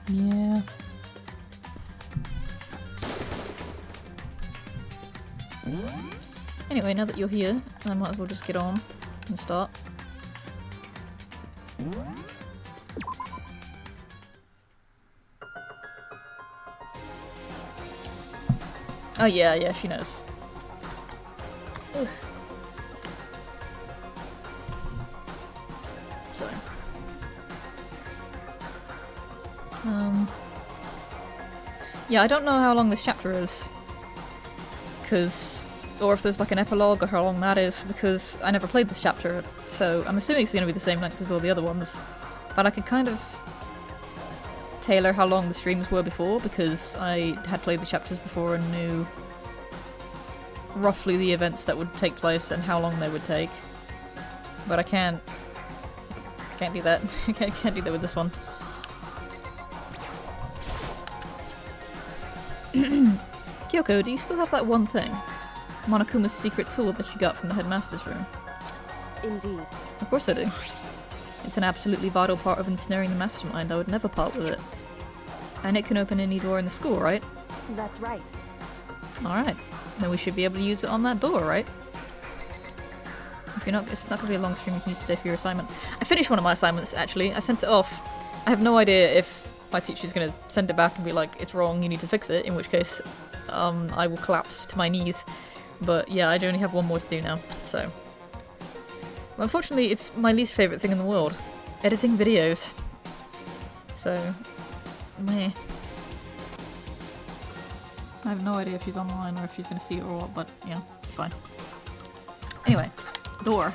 Yeah. Anyway, now that you're here, I might as well just get on and start. Oh yeah, she knows. Ugh. Sorry. Yeah, I don't know how long this chapter is. Or if there's like an epilogue or how long that is, because I never played this chapter, so I'm assuming it's going to be the same length as all the other ones. But I could kind of tailor how long the streams were before, because I had played the chapters before and knew roughly the events that would take place and how long they would take. But I can't do that. I can't do that with this one. Kyoko, do you still have that one thing? Monokuma's secret tool that you got from the headmaster's room? Indeed. Of course I do. It's an absolutely vital part of ensnaring the mastermind. I would never part with it. And it can open any door in the school, right? That's right. Alright. Then we should be able to use it on that door, right? If it's not going to be a long stream, you can use it today for your assignment. I finished one of my assignments, actually. I sent it off. I have no idea if my teacher's going to send it back and be like, it's wrong, you need to fix it, in which case I will collapse to my knees. But yeah, I only have one more to do now, so. Unfortunately, it's my least favourite thing in the world. Editing videos. So, meh. I have no idea if she's online or if she's going to see it or what, but yeah, it's fine. Anyway, door.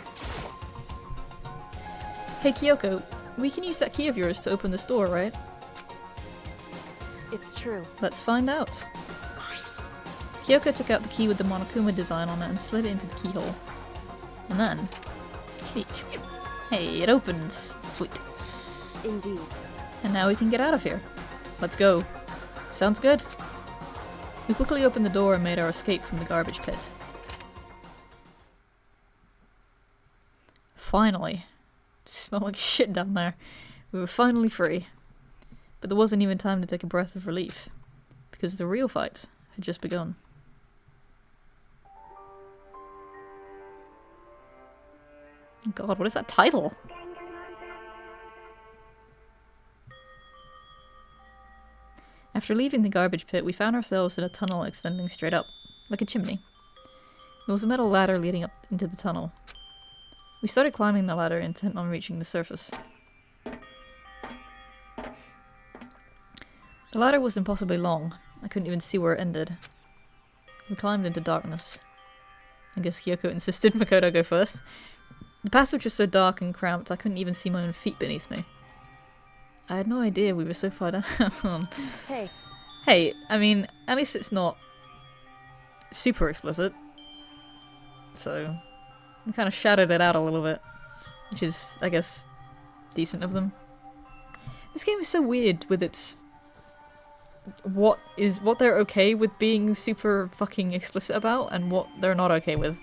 Hey Kyoko, we can use that key of yours to open this door, right? It's true. Let's find out. Kyoko took out the key with the Monokuma design on it and slid it into the keyhole. And then, click. Hey, it opened. Sweet. Indeed. And now we can get out of here. Let's go. Sounds good. We quickly opened the door and made our escape from the garbage pit. Finally. It smelled like shit down there. We were finally free. But there wasn't even time to take a breath of relief. Because the real fight had just begun. God, what is that title? After leaving the garbage pit, we found ourselves in a tunnel extending straight up, like a chimney. There was a metal ladder leading up into the tunnel. We started climbing the ladder, intent on reaching the surface. The ladder was impossibly long. I couldn't even see where it ended. We climbed into darkness. I guess Kyoko insisted Makoto go first. The passage was so dark and cramped I couldn't even see my own feet beneath me. I had no idea we were so far down. Hey. Hey, I mean, at least it's not super explicit. So, we kind of shadowed it out a little bit. Which is, I guess, decent of them. This game is so weird with its... what they're okay with being super fucking explicit about, and what they're not okay with.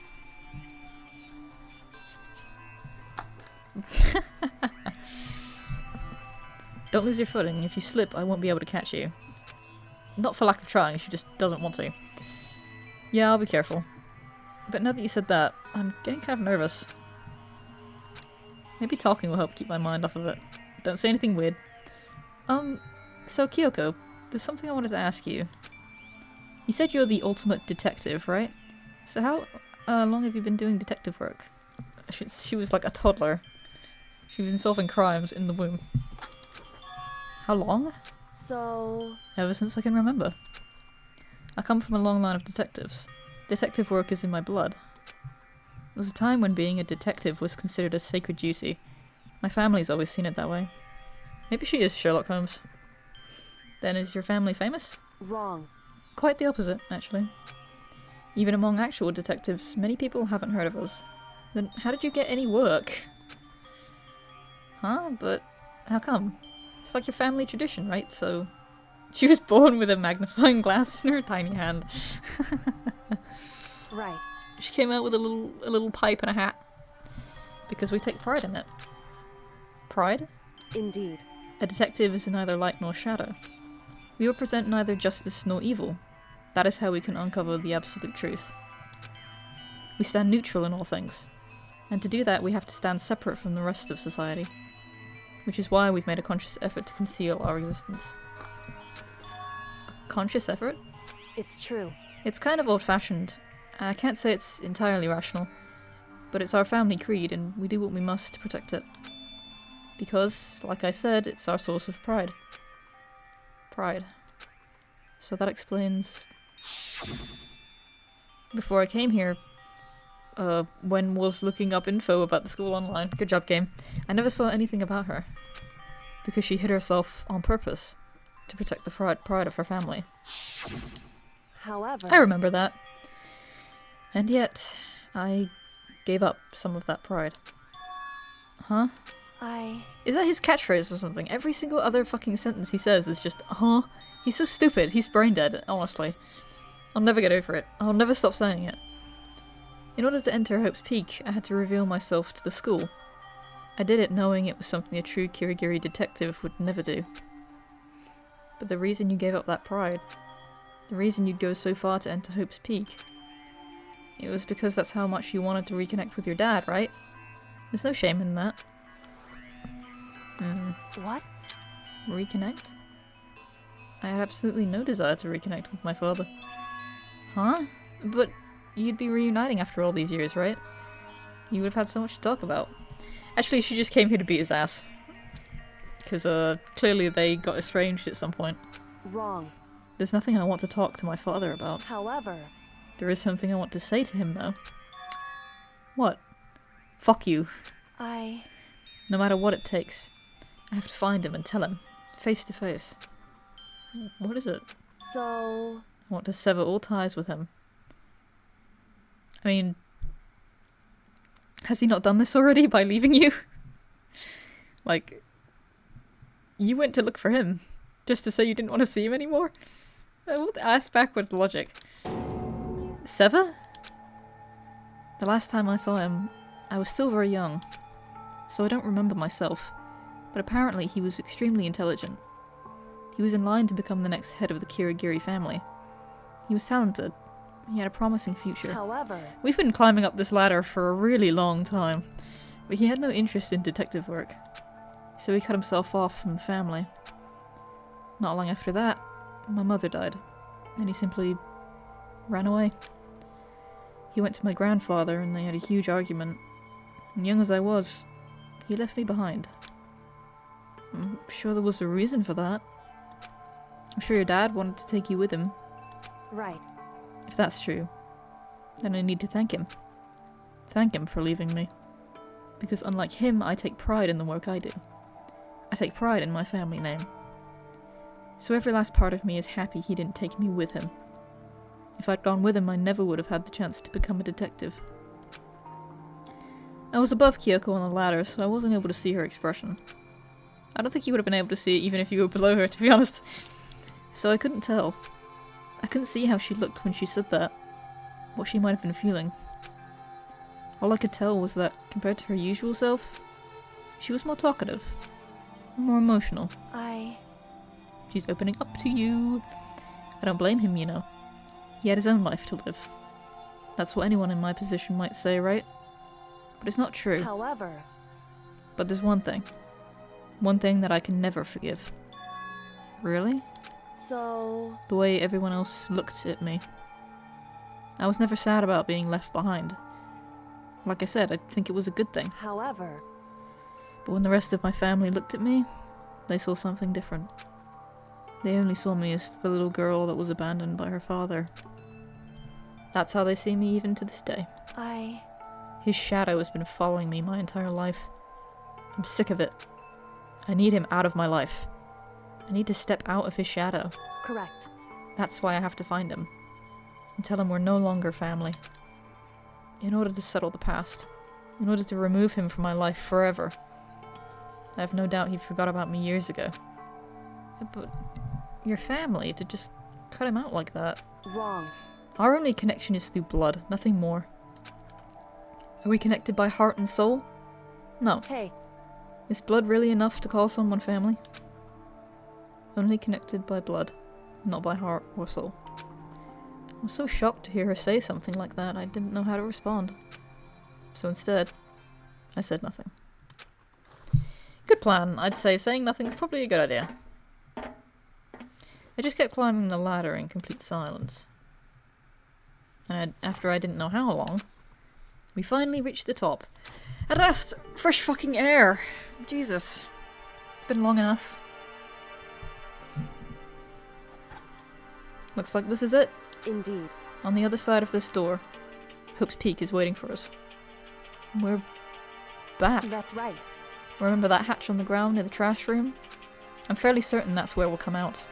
Don't lose your footing. If you slip, I won't be able to catch you. Not for lack of trying, she just doesn't want to. Yeah, I'll be careful. But now that you said that, I'm getting kind of nervous. Maybe talking will help keep my mind off of it. Don't say anything weird. So Kyoko, there's something I wanted to ask you. You said you're the ultimate detective, right? So how long have you been doing detective work? She was like a toddler. She was solving crimes in the womb. How long? So... Ever since I can remember. I come from a long line of detectives. Detective work is in my blood. There was a time when being a detective was considered a sacred duty. My family's always seen it that way. Maybe she is Sherlock Holmes. Then is your family famous? Wrong. Quite the opposite, actually. Even among actual detectives, many people haven't heard of us. Then how did you get any work? Huh? But how come? It's like your family tradition, right? So she was born with a magnifying glass in her tiny hand. Right. She came out with a little pipe and a hat. Because we take pride in it. Pride? Indeed. A detective is neither light nor shadow. We represent neither justice nor evil. That is how we can uncover the absolute truth. We stand neutral in all things, and to do that we have to stand separate from the rest of society, which is why we've made a conscious effort to conceal our existence. A conscious effort? It's true. It's kind of old-fashioned. I can't say it's entirely rational, but it's our family creed and we do what we must to protect it. Because, like I said, it's our source of pride. Pride. So that explains... Before I came here, when was looking up info about the school online. Good job, game. I never saw anything about her. Because she hid herself on purpose to protect the pride of her family. However... I remember that. And yet, I gave up some of that pride. Huh? Is that his catchphrase or something? Every single other fucking sentence he says is just, huh? He's so stupid. He's brain dead, honestly. I'll never get over it. I'll never stop saying it. In order to enter Hope's Peak, I had to reveal myself to the school. I did it knowing it was something a true Kirigiri detective would never do. But the reason you gave up that pride, the reason you'd go so far to enter Hope's Peak, it was because that's how much you wanted to reconnect with your dad, right? There's no shame in that. What? Reconnect? I had absolutely no desire to reconnect with my father. Huh? But you'd be reuniting after all these years, right? You would have had so much to talk about. Actually, she just came here to beat his ass. Because, clearly they got estranged at some point. Wrong. There's nothing I want to talk to my father about. However... There is something I want to say to him, though. What? Fuck you. No matter what it takes, I have to find him and tell him, face to face. What is it? So... I want to sever all ties with him. I mean... Has he not done this already by leaving you? Like... You went to look for him, just to say you didn't want to see him anymore? Ass backwards logic. Sever? The last time I saw him, I was still very young, so I don't remember myself, but apparently he was extremely intelligent. He was in line to become the next head of the Kirigiri family. He was talented. He had a promising future. However... We've been climbing up this ladder for a really long time, but he had no interest in detective work, so he cut himself off from the family. Not long after that, my mother died, and he simply ran away. He went to my grandfather and they had a huge argument, and young as I was, he left me behind. I'm sure there was a reason for that. I'm sure your dad wanted to take you with him. Right. If that's true, then I need to thank him. Thank him for leaving me. Because unlike him, I take pride in the work I do. I take pride in my family name. So every last part of me is happy he didn't take me with him. If I'd gone with him, I never would have had the chance to become a detective. I was above Kyoko on the ladder, so I wasn't able to see her expression. I don't think you would have been able to see it even if you were below her, to be honest. So I couldn't tell. I couldn't see how she looked when she said that. What she might have been feeling. All I could tell was that, compared to her usual self, she was more talkative. More emotional. She's opening up to you. I don't blame him, you know. He had his own life to live. That's what anyone in my position might say, right? But it's not true. However... But there's one thing. One thing that I can never forgive. Really? So... The way everyone else looked at me. I was never sad about being left behind. Like I said, I think it was a good thing. However... But when the rest of my family looked at me, they saw something different. They only saw me as the little girl that was abandoned by her father. That's how they see me even to this day. His shadow has been following me my entire life. I'm sick of it. I need him out of my life. I need to step out of his shadow. Correct. That's why I have to find him. And tell him we're no longer family. In order to settle the past. In order to remove him from my life forever. I have no doubt he forgot about me years ago. But your family, to just cut him out like that. Wrong. Our only connection is through blood, nothing more. Are we connected by heart and soul? No. Hey. Is blood really enough to call someone family? Only connected by blood, not by heart or soul. I was so shocked to hear her say something like that, I didn't know how to respond. So instead, I said nothing. Good plan. I'd say saying nothing is probably a good idea. I just kept climbing the ladder in complete silence. And after I didn't know how long, we finally reached the top. At last, fresh fucking air. Jesus. It's been long enough. Looks like this is it. Indeed. On the other side of this door, Hope's Peak is waiting for us. We're back. That's right. Remember that hatch on the ground in the trash room? I'm fairly certain that's where we'll come out.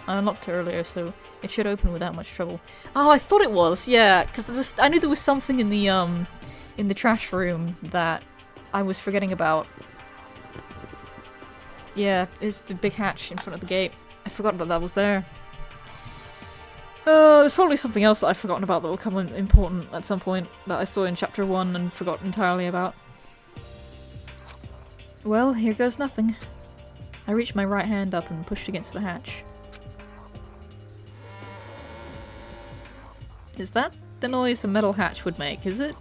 I unlocked it earlier, so it should open without much trouble. Oh, I thought it was, yeah, because I knew there was something in the trash room that I was forgetting about. Yeah, it's the big hatch in front of the gate. I forgot that that was there. There's probably something else that I've forgotten about that will come in important at some point that I saw in chapter 1 and forgot entirely about. Well, here goes nothing. I reached my right hand up and pushed against the hatch. Is that the noise a metal hatch would make, is it?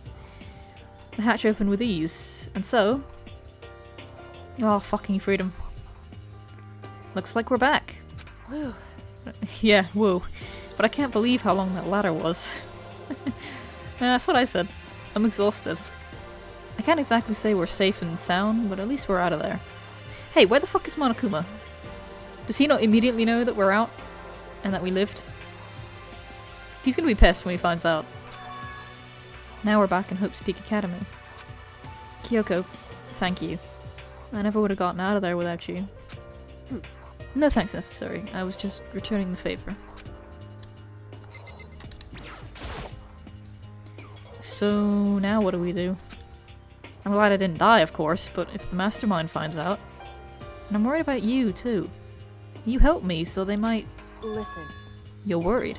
The hatch opened with ease, and so... Oh, fucking freedom. Looks like we're back. Whew. Yeah, whoa. But I can't believe how long that ladder was. That's what I said. I'm exhausted. I can't exactly say we're safe and sound, but at least we're out of there. Hey, where the fuck is Monokuma? Does he not immediately know that we're out? And that we lived? He's gonna be pissed when he finds out. Now we're back in Hope's Peak Academy. Kyoko, thank you. I never would have gotten out of there without you. No thanks necessary. I was just returning the favor. So now what do we do? I'm glad I didn't die, of course, but if the mastermind finds out... And I'm worried about you, too. You helped me, so they might... Listen. You're worried?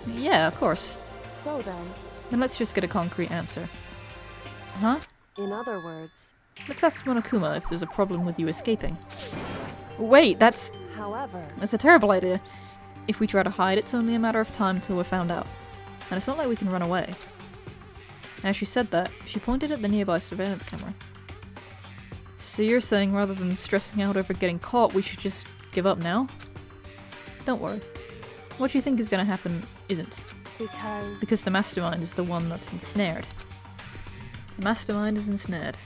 Yeah, of course. So then... Then let's just get a concrete answer. Huh? In other words... Let's ask Monokuma if there's a problem with you escaping. Wait, that's However... a terrible idea. If we try to hide, it's only a matter of time till we're found out. And it's not like we can run away. As she said that, she pointed at the nearby surveillance camera. So you're saying rather than stressing out over getting caught, we should just give up now? Don't worry. What you think is going to happen isn't. Because the mastermind is the one that's ensnared. The mastermind is ensnared.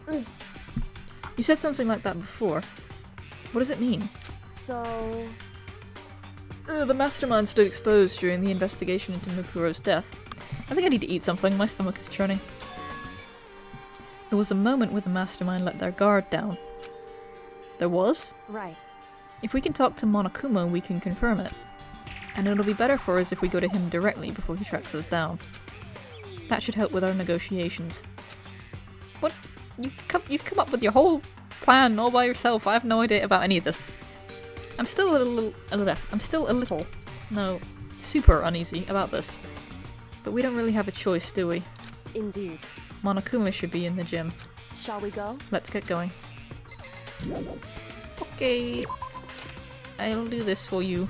You said something like that before. What does it mean? So... The mastermind stood exposed during the investigation into Mukuro's death. I think I need to eat something, my stomach is churning. There was a moment where the mastermind let their guard down. There was? Right. If we can talk to Monokuma, we can confirm it. And it'll be better for us if we go to him directly before he tracks us down. That should help with our negotiations. What? You've come up with your whole plan all by yourself. I have no idea about any of this. I'm still super uneasy about this. But we don't really have a choice, do we? Indeed. Monokuma should be in the gym. Shall we go? Let's get going. Okay. I'll do this for you.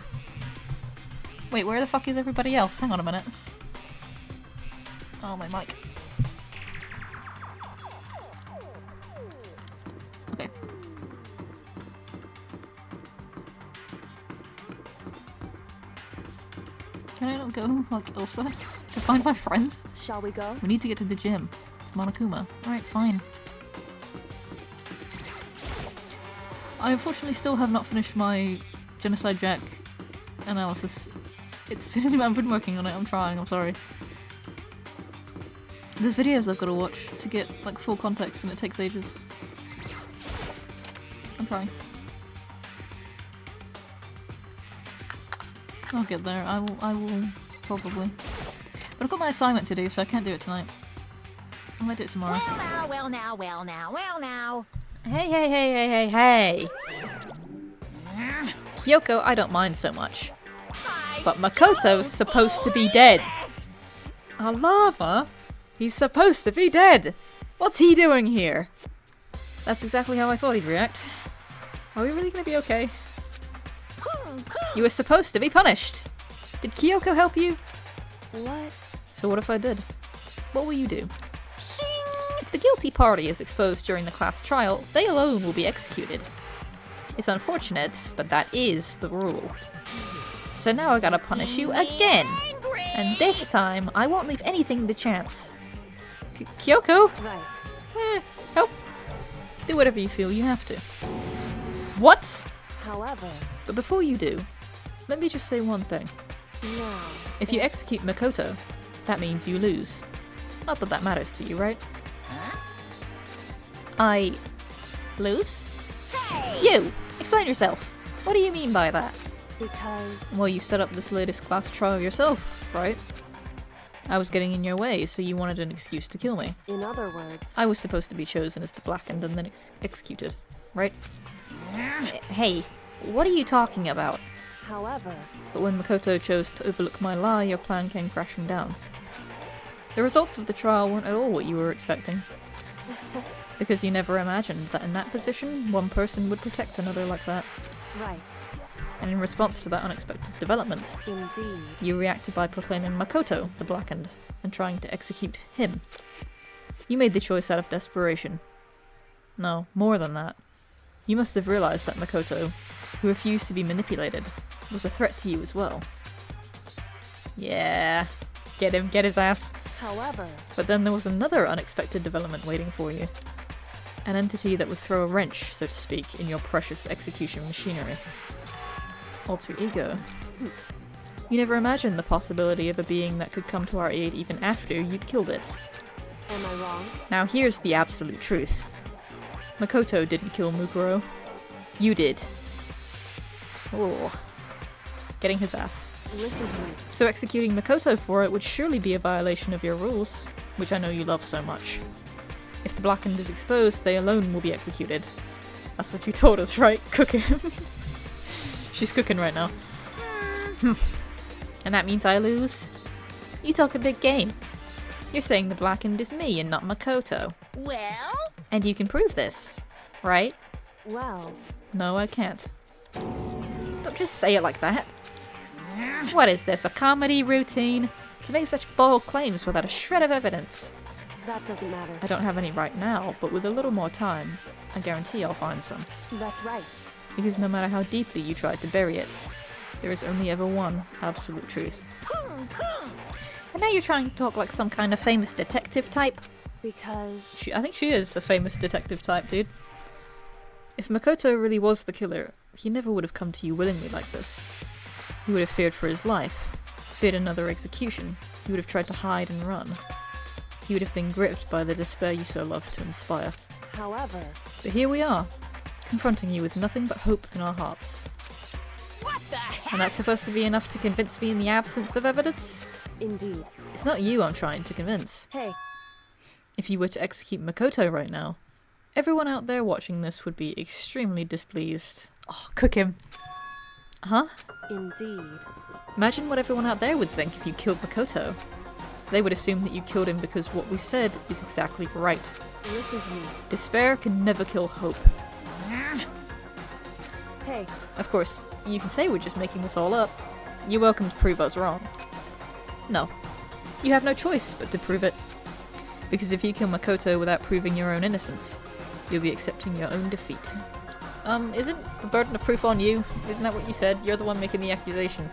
Wait, where the fuck is everybody else? Hang on a minute. Oh, my mic. Okay. Can I not go, like, elsewhere? To find my friends? Shall we go? We need to get to the gym. To Monokuma. Alright, fine. I unfortunately still have not finished my Genocide Jack analysis. I've been working on it, I'm trying, I'm sorry. There's videos I've got to watch to get, like, full context and it takes ages. I'm trying. I'll get there, I will probably. But I've got my assignment to do, so I can't do it tonight. I might do it tomorrow. Well now. Hey! Kyoko, I don't mind so much. But Makoto's supposed to be dead. Alava? He's supposed to be dead. What's he doing here? That's exactly how I thought he'd react. Are we really gonna be okay? You were supposed to be punished! Did Kyoko help you? What? So what if I did? What will you do? If the guilty party is exposed during the class trial, they alone will be executed. It's unfortunate, but that is the rule. So now I gotta punish you again! And this time, I won't leave anything to chance. Kyoko? Right. Help! Do whatever you feel you have to. What? However, But before you do, let me just say one thing. now. If you execute Makoto, that means you lose. Not that that matters to you, right? I... lose? You! Explain yourself! What do you mean by that? Because. Well, you set up this latest class trial yourself, right? I was getting in your way, so you wanted an excuse to kill me. In other words. I was supposed to be chosen as the Blackened and then executed, right? Hey, what are you talking about? However. But when Makoto chose to overlook my lie, your plan came crashing down. The results of the trial weren't at all what you were expecting. Because you never imagined that in that position, one person would protect another like that. Right. And in response to that unexpected development, Indeed. you reacted by proclaiming Makoto the Blackened and trying to execute him. You made the choice out of desperation. No, more than that. You must have realized that Makoto, who refused to be manipulated, was a threat to you as well. Yeah, get him, get his ass. However. But then there was another unexpected development waiting for you. An entity that would throw a wrench, so to speak, in your precious execution machinery. Alter ego. You never imagined the possibility of a being that could come to our aid even after you'd killed it. Am I wrong? Now here's the absolute truth. Makoto didn't kill Mukuro. You did. Oh. Getting his ass. Listen to me. So executing Makoto for it would surely be a violation of your rules, which I know you love so much. If the Blackened is exposed, they alone will be executed. That's what you told us, right? Cooking. She's cooking right now. And that means I lose? You talk a big game. You're saying the Blackened is me and not Makoto. Well? And you can prove this, right? Well. No, I can't. Don't just say it like that. What is this, a comedy routine? To make such bold claims without a shred of evidence. That doesn't matter. I don't have any right now, but with a little more time, I guarantee I'll find some. That's right. Because no matter how deeply you tried to bury it, there is only ever one absolute truth. And now you're trying to talk like some kind of famous detective type? Because. I think she is a famous detective type, dude. If Makoto really was the killer, he never would have come to you willingly like this. He would have feared for his life, feared another execution. He would have tried to hide and run. He would have been gripped by the despair you so love to inspire. However. But here we are, confronting you with nothing but hope in our hearts. What the heck? And that's supposed to be enough to convince me in the absence of evidence? Indeed. It's not you I'm trying to convince. Hey. If you were to execute Makoto right now, everyone out there watching this would be extremely displeased. Oh, cook him. Huh? Indeed. Imagine what everyone out there would think if you killed Makoto. They would assume that you killed him because what we said is exactly right. Listen to me. Despair can never kill hope. Hey. Of course, you can say we're just making this all up. You're welcome to prove us wrong. No. You have no choice but to prove it. Because if you kill Makoto without proving your own innocence, you'll be accepting your own defeat. Isn't the burden of proof on you? Isn't that what you said? You're the one making the accusation.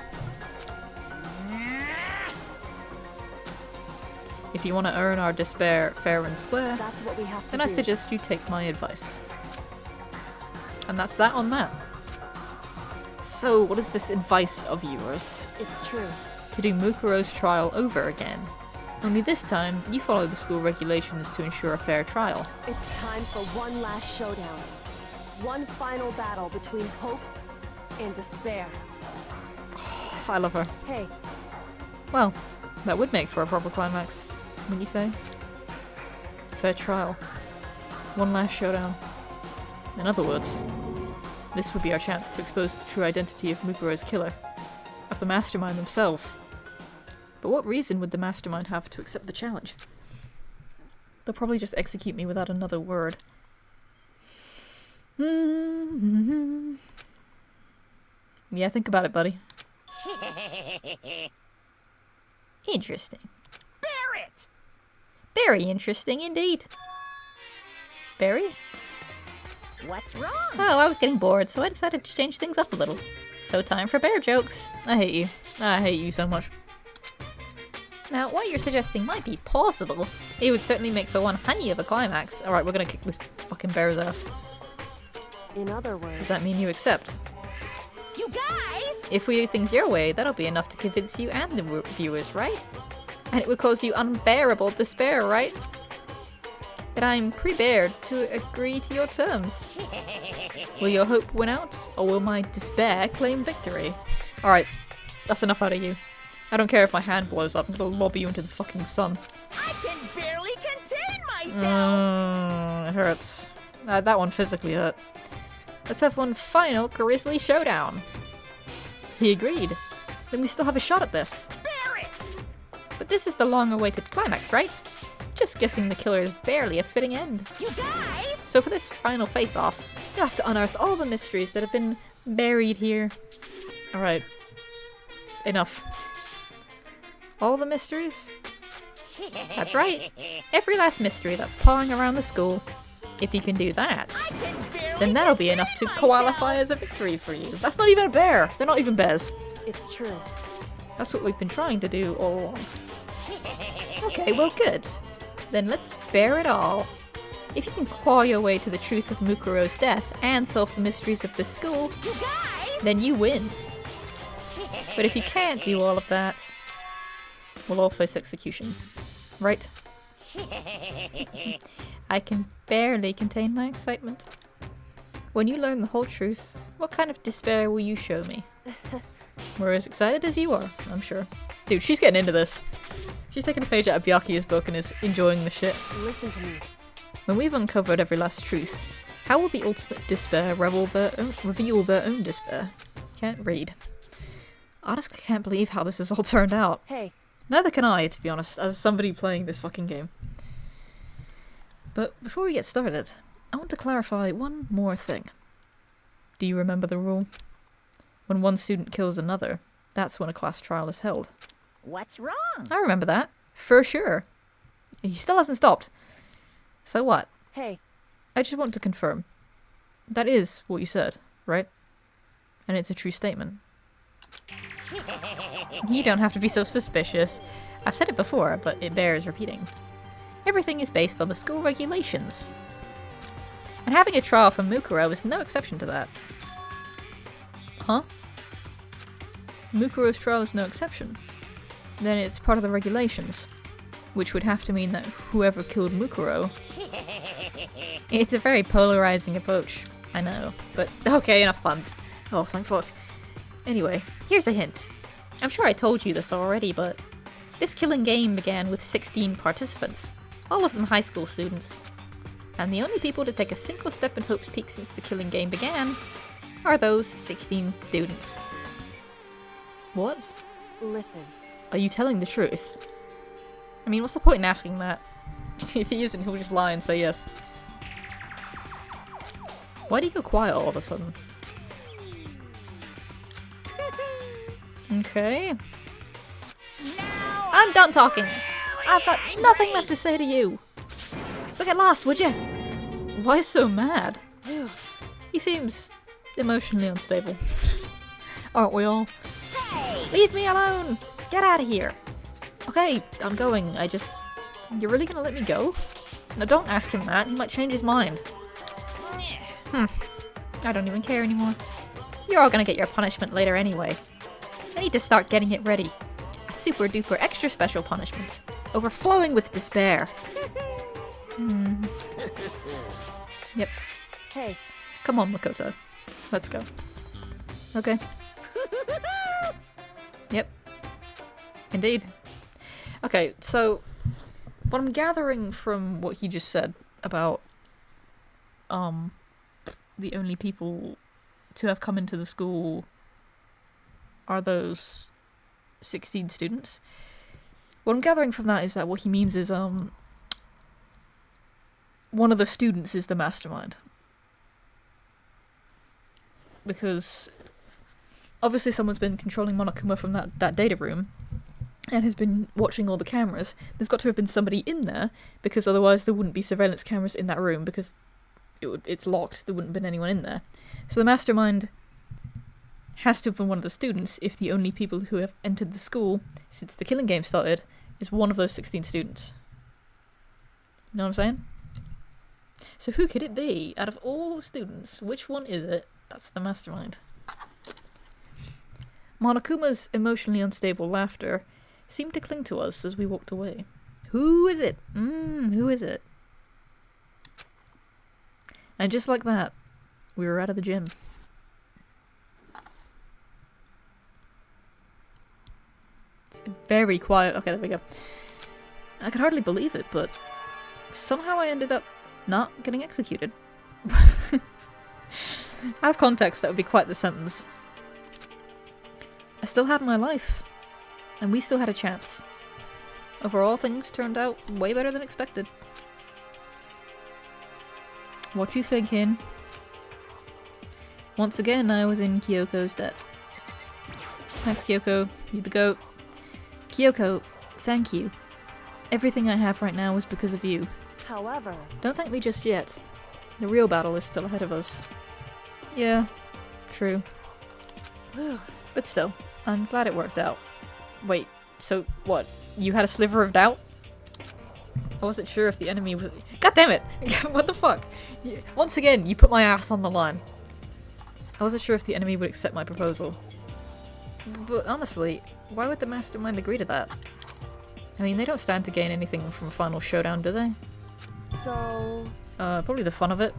If you want to earn our despair fair and square, That's what we have to then do. I suggest you take my advice. And that's that on that. So, what is this advice of yours? It's true. To do Mukuro's trial over again. Only this time, you follow the school regulations to ensure a fair trial. It's time for one last showdown. One final battle between hope and despair. I love her. Hey. Well, that would make for a proper climax, wouldn't you say? Fair trial. One last showdown. In other words, this would be our chance to expose the true identity of Mukuro's killer. Of the mastermind themselves. But what reason would the mastermind have to accept the challenge? They'll probably just execute me without another word. Yeah, think about it, buddy. Interesting. Barrett! Very interesting indeed. Barry? What's wrong? Oh, I was getting bored, so I decided to change things up a little. So time for bear jokes. I hate you. I hate you so much. Now, what you're suggesting might be possible. It would certainly make for one honey of a climax. Alright, we're gonna kick this fucking bear's ass. In other words, Does that mean you accept? You guys! If we do things your way, that'll be enough to convince you and the viewers, right? And it would cause you unbearable despair, right? But I'm prepared to agree to your terms. Will your hope win out, or will my despair claim victory? Alright, that's enough out of you. I don't care if my hand blows up, I'm gonna lob you into the fucking sun. I can barely contain myself! It hurts. That one physically hurt. Let's have one final grisly showdown. He agreed. Then we still have a shot at this. Barrett! But this is the long-awaited climax, right? Just guessing the killer is barely a fitting end. You guys! So for this final face-off, you'll have to unearth all the mysteries that have been buried here. Alright. Enough. All the mysteries? That's right. Every last mystery that's pawing around the school. If you can do that, then that'll be enough to qualify as a victory for you. That's not even a bear! They're not even bears. it's true. That's what we've been trying to do all along. Okay, well good. Then let's bear it all. If you can claw your way to the truth of Mukuro's death and solve the mysteries of this school, You guys! then you win. But if you can't do all of that, we'll all face execution. Right? I can barely contain my excitement. When you learn the whole truth, what kind of despair will you show me? We're as excited as you are, I'm sure. Dude, she's getting into this. She's taking a page out of Byakuya's book and is enjoying the shit. Listen to me. When we've uncovered every last truth, how will the ultimate despair reveal their own despair? Can't read. Honestly, can't believe how this has all turned out. Hey, Neither can I, to be honest, as somebody playing this fucking game. But before we get started, I want to clarify one more thing. Do you remember the rule? When one student kills another, that's when a class trial is held. What's wrong? I remember that, for sure. He still hasn't stopped. So what? hey, I just want to confirm. That is what you said, right? And it's a true statement. You don't have to be so suspicious. I've said it before, but it bears repeating. Everything is based on the school regulations. And having a trial for Mukuro is no exception to that. Huh? Mukuro's trial is no exception. Then it's part of the regulations. Which would have to mean that whoever killed Mukuro... It's a very polarizing approach. I know. But okay, enough puns. Oh, thank fuck. Anyway, here's a hint. I'm sure I told you this already, but this killing game began with 16 participants, all of them high school students. And the only people to take a single step in Hope's Peak since the killing game began are those 16 students. What? listen. Are you telling the truth? I mean, what's the point in asking that? If he isn't, he'll just lie and say yes. Why do you go quiet all of a sudden? Okay. Now I'm done talking. I've got nothing left to say to you. So get lost, would you? Why so mad? He seems emotionally unstable. Aren't we all? Hey! Leave me alone! Get out of here! Okay, I'm going. You're really gonna let me go? No, don't ask him that. He might change his mind. I don't even care anymore. You're all gonna get your punishment later anyway. I need to start getting it ready. A super duper extra special punishment. Overflowing with despair. Yep. Hey, Come on, Makoto. Let's go. Okay. Yep. Indeed. Okay, so what I'm gathering from what he just said about the only people to have come into the school are those 16 students. What I'm gathering from that is that what he means is one of the students is the mastermind. Because obviously someone's been controlling Monokuma from that data room and has been watching all the cameras. There's got to have been somebody in there, because otherwise there wouldn't be surveillance cameras in that room, because it's locked. There wouldn't have been anyone in there. So the mastermind has to have been one of the students, if the only people who have entered the school since the killing game started is one of those 16 students. You know what I'm saying? So who could it be? Out of all the students, which one is it? That's the mastermind. Monokuma's emotionally unstable laughter seemed to cling to us as we walked away. Who is it? Who is it? And just like that, we were out of the gym. It's very quiet. Okay, there we go. I could hardly believe it, but somehow I ended up not getting executed. Out of context, that would be quite the sentence. I still had my life, and we still had a chance. Overall, things turned out way better than expected. What you thinking? Once again, I was in Kyoko's debt. Thanks, Kyoko. You the goat. Kyoko, thank you. Everything I have right now is because of you. However... Don't thank me just yet. The real battle is still ahead of us. Yeah, true. But still, I'm glad it worked out. Wait, so what? You had a sliver of doubt? I wasn't sure if the enemy was... God damn it! What the fuck? Once again, you put my ass on the line. I wasn't sure if the enemy would accept my proposal. But honestly, why would the mastermind agree to that? I mean, they don't stand to gain anything from a final showdown, do they? So... Probably the fun of it.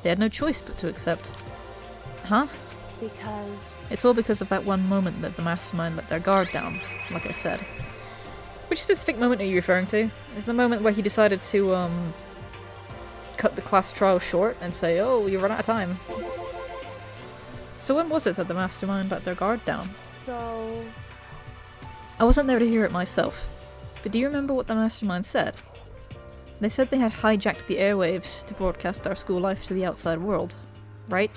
They had no choice but to accept. Huh? Because... It's all because of that one moment that the mastermind let their guard down, like I said. Which specific moment are you referring to? Is the moment where he decided to, cut the class trial short and say, oh, you run out of time. So when was it that the mastermind let their guard down? So... I wasn't there to hear it myself, but do you remember what the mastermind said? They said they had hijacked the airwaves to broadcast our school life to the outside world, right?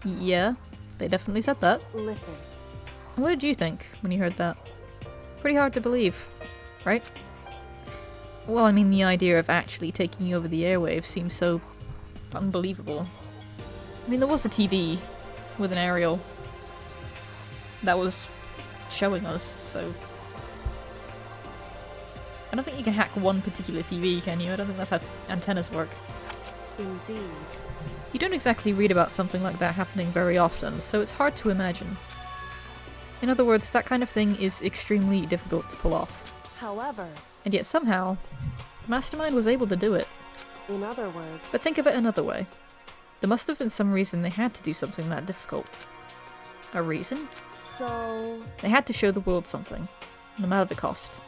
Yeah, they definitely said that. Listen. And what did you think when you heard that? Pretty hard to believe, right? Well, I mean, the idea of actually taking over the airwaves seems so unbelievable. I mean, there was a TV with an aerial that was showing us, so... I don't think you can hack one particular TV, can you? I don't think that's how antennas work. Indeed. You don't exactly read about something like that happening very often, so it's hard to imagine. In other words, that kind of thing is extremely difficult to pull off. However... And yet somehow, the mastermind was able to do it. In other words... But think of it another way. There must have been some reason they had to do something that difficult. A reason? So... They had to show the world something, no matter the cost.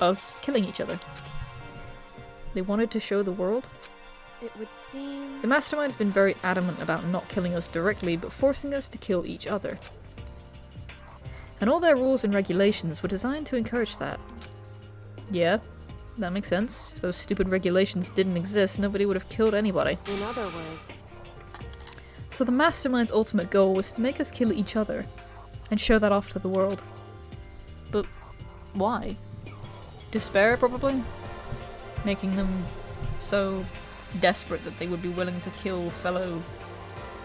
Us killing each other. They wanted to show the world? It would seem... The mastermind's been very adamant about not killing us directly, but forcing us to kill each other. And all their rules and regulations were designed to encourage that. Yeah, that makes sense. If those stupid regulations didn't exist, nobody would have killed anybody. In other words... So the mastermind's ultimate goal was to make us kill each other, and show that off to the world. But why? Despair, probably? Making them so desperate that they would be willing to kill fellow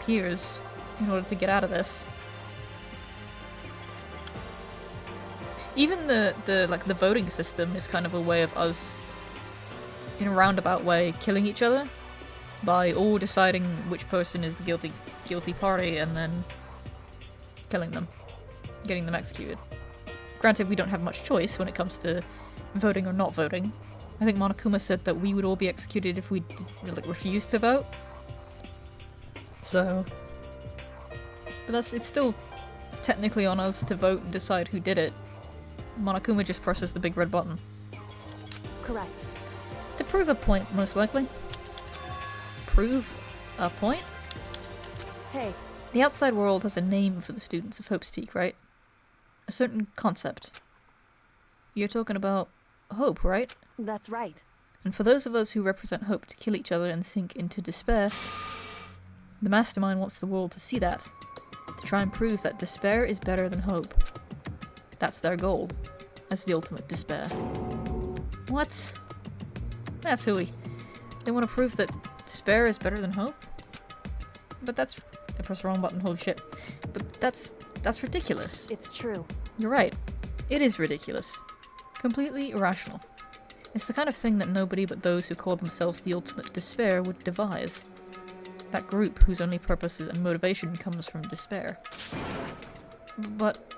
peers in order to get out of this. Even the voting system is kind of a way of us, in a roundabout way, killing each other by all deciding which person is the guilty party and then killing them, getting them executed. Granted, we don't have much choice when it comes to voting or not voting. I think Monokuma said that we would all be executed if we refused to vote. So, but it's still technically on us to vote and decide who did it. Monokuma just presses the big red button. Correct. To prove a point, most likely. Prove a point? Hey. The outside world has a name for the students of Hope's Peak, right? A certain concept. You're talking about hope, right? That's right. And for those of us who represent hope to kill each other and sink into despair, the mastermind wants the world to see that. To try and prove that despair is better than hope. That's their goal, as the ultimate despair. What? That's hooey. They want to prove that despair is better than hope? But that's... I pressed the wrong button, holy shit. But that's ridiculous. It's true. You're right. It is ridiculous. Completely irrational. It's the kind of thing that nobody but those who call themselves the ultimate despair would devise. That group whose only purpose and motivation comes from despair. But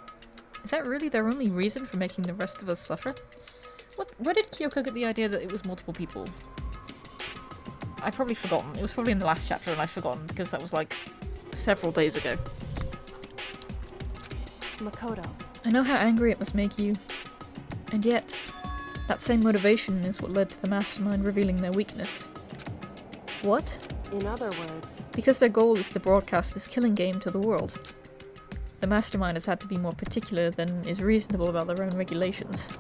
is that really their only reason for making the rest of us suffer? Where did Kyoko get the idea that it was multiple people? I've probably forgotten. It was probably in the last chapter and I've forgotten because that was like several days ago. Makoto. I know how angry it must make you. And yet, that same motivation is what led to the mastermind revealing their weakness. What? In other words, Because their goal is to broadcast this killing game to the world. The mastermind has had to be more particular than is reasonable about their own regulations.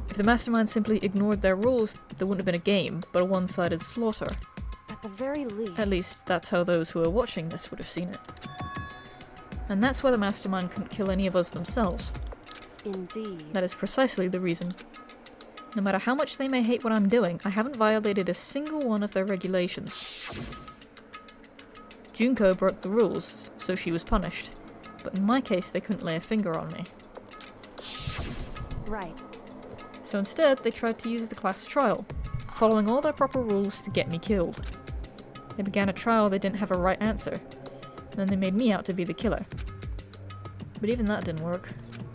If the mastermind simply ignored their rules, there wouldn't have been a game, but a one-sided slaughter. at the very least. At least, that's how those who are watching this would have seen it. And that's why the mastermind couldn't kill any of us themselves. Indeed. That is precisely the reason. No matter how much they may hate what I'm doing, I haven't violated a single one of their regulations. Junko broke the rules, so she was punished. But in my case, they couldn't lay a finger on me. Right. So instead, they tried to use the class trial, following all their proper rules to get me killed. They began a trial they didn't have a right answer, and then they made me out to be the killer. But even that didn't work.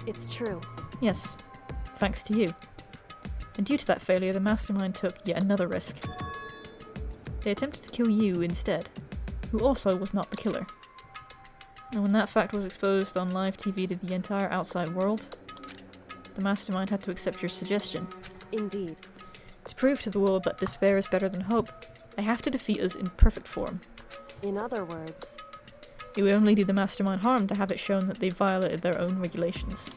It's true. Yes, thanks to you. And due to that failure, the mastermind took yet another risk. They attempted to kill you instead, who also was not the killer. And when that fact was exposed on live TV to the entire outside world, the mastermind had to accept your suggestion. Indeed. To prove to the world that despair is better than hope, they have to defeat us in perfect form. In other words, It would only do the mastermind harm to have it shown that they violated their own regulations.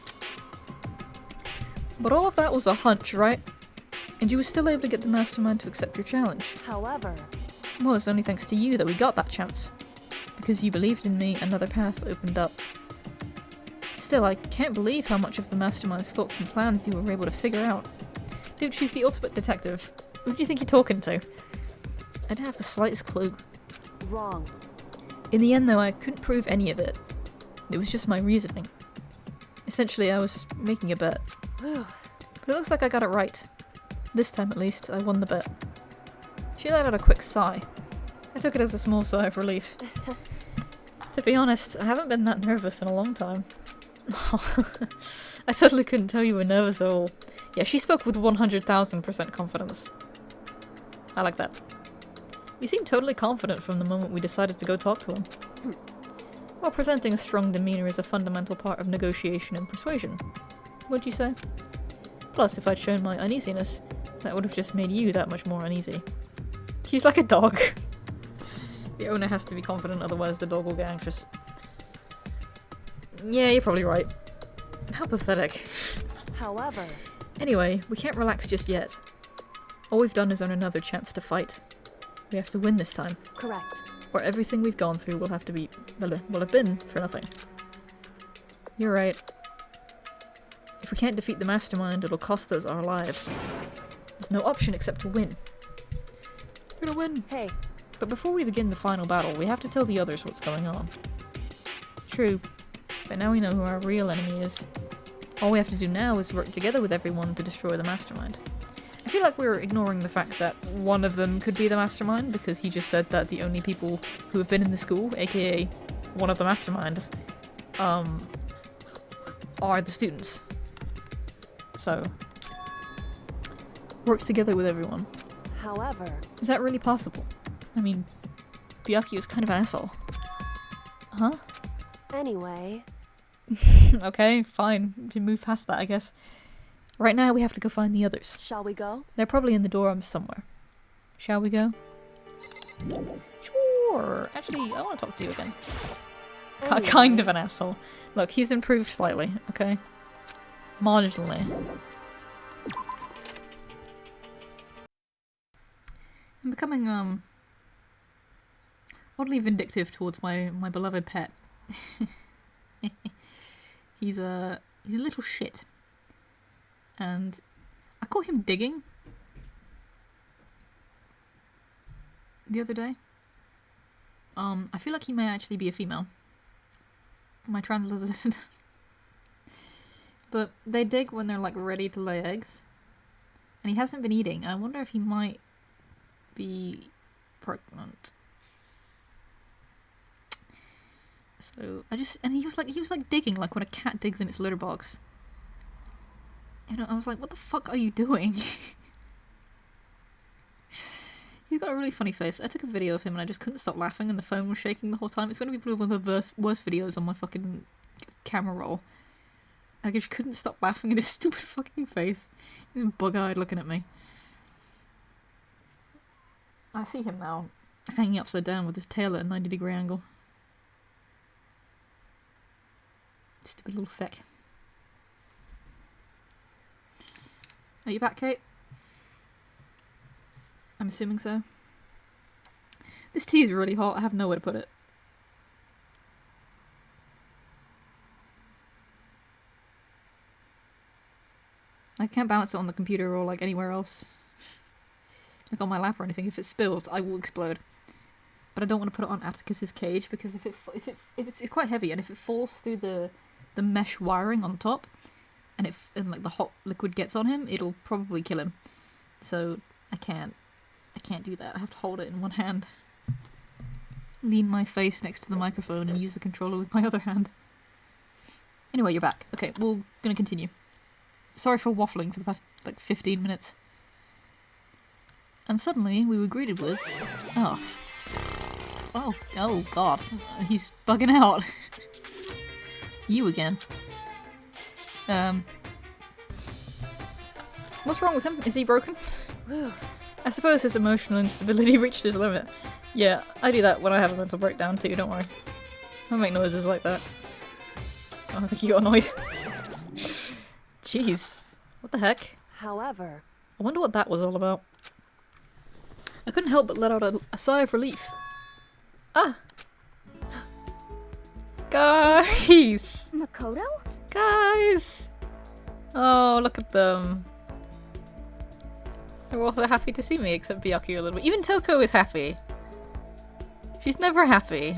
But all of that was a hunch, right? And you were still able to get the mastermind to accept your challenge. however, Well, it's only thanks to you that we got that chance. Because you believed in me, another path opened up. Still, I can't believe how much of the mastermind's thoughts and plans you were able to figure out. Dude, she's the ultimate detective. Who do you think you're talking to? I didn't have the slightest clue. wrong. In the end, though, I couldn't prove any of it. It was just my reasoning. Essentially, I was making a bet. Whew. But it looks like I got it right. This time, at least, I won the bet. She let out a quick sigh. I took it as a small sigh of relief. To be honest, I haven't been that nervous in a long time. I totally couldn't tell you were nervous at all. Yeah, she spoke with 100,000% confidence. I like that. You seem totally confident from the moment we decided to go talk to him. Well, presenting a strong demeanor is a fundamental part of negotiation and persuasion. Would you say? Plus, if I'd shown my uneasiness, that would have just made you that much more uneasy. She's like a dog. The owner has to be confident, otherwise the dog will get anxious. Yeah, you're probably right. How pathetic. However, Anyway, we can't relax just yet. All we've done is earn another chance to fight. We have to win this time, correct. or everything we've gone through will have been for nothing. You're right. If we can't defeat the mastermind, it'll cost us our lives. There's no option except to win. We're gonna win! Hey, But before we begin the final battle, we have to tell the others what's going on. True, but now we know who our real enemy is. All we have to do now is work together with everyone to destroy the mastermind. I feel like we're ignoring the fact that one of them could be the mastermind, because he just said that the only people who have been in the school, aka one of the masterminds, are the students. So, work together with everyone. however, Is that really possible? I mean, Byakuya is kind of an asshole. Huh? anyway, Okay, fine. We can move past that, I guess. Right now, we have to go find the others. shall we go? They're probably in the dorms somewhere. Shall we go? Sure. Actually, I want to talk to you again. Anyway, Kind of an asshole. Look, he's improved slightly, okay? Marginally. I'm becoming, oddly vindictive towards my beloved pet. He's a little shit. And I caught him digging the other day. I feel like he may actually be a female. My translator. But they dig when they're like ready to lay eggs. And he hasn't been eating. I wonder if he might be pregnant. So he was like digging like when a cat digs in its litter box. And I was like, what the fuck are you doing? He's got a really funny face. I took a video of him and I just couldn't stop laughing and the phone was shaking the whole time. It's going to be one of the worst videos on my fucking camera roll. I just couldn't stop laughing at his stupid fucking face. He's bug-eyed looking at me. I see him now, hanging upside down with his tail at a 90-degree angle. Stupid little feck. Are you back, Kate? I'm assuming so. This tea is really hot. I have nowhere to put it. I can't balance it on the computer or like anywhere else. Like on my lap or anything. If it spills, I will explode. But I don't want to put it on Atticus's cage because if it's quite heavy and if it falls through the mesh wiring on top and like the hot liquid gets on him, it'll probably kill him. So I can't do that. I have to hold it in one hand. Lean my face next to the microphone and use the controller with my other hand. Anyway, you're back. Okay, we're gonna continue. Sorry for waffling for the past, like, 15 minutes. And suddenly, we were greeted with... Oh god. He's bugging out. You again. What's wrong with him? Is he broken? I suppose his emotional instability reached his limit. Yeah, I do that when I have a mental breakdown too, don't worry. I make noises like that. Oh, I think he got annoyed. Jeez. What the heck? However, I wonder what that was all about. I couldn't help but let out a sigh of relief. Ah! Guys! Makoto? Guys! Oh, look at them. They're all so happy to see me, except Byakuya a little bit. Even Toko is happy. She's never happy.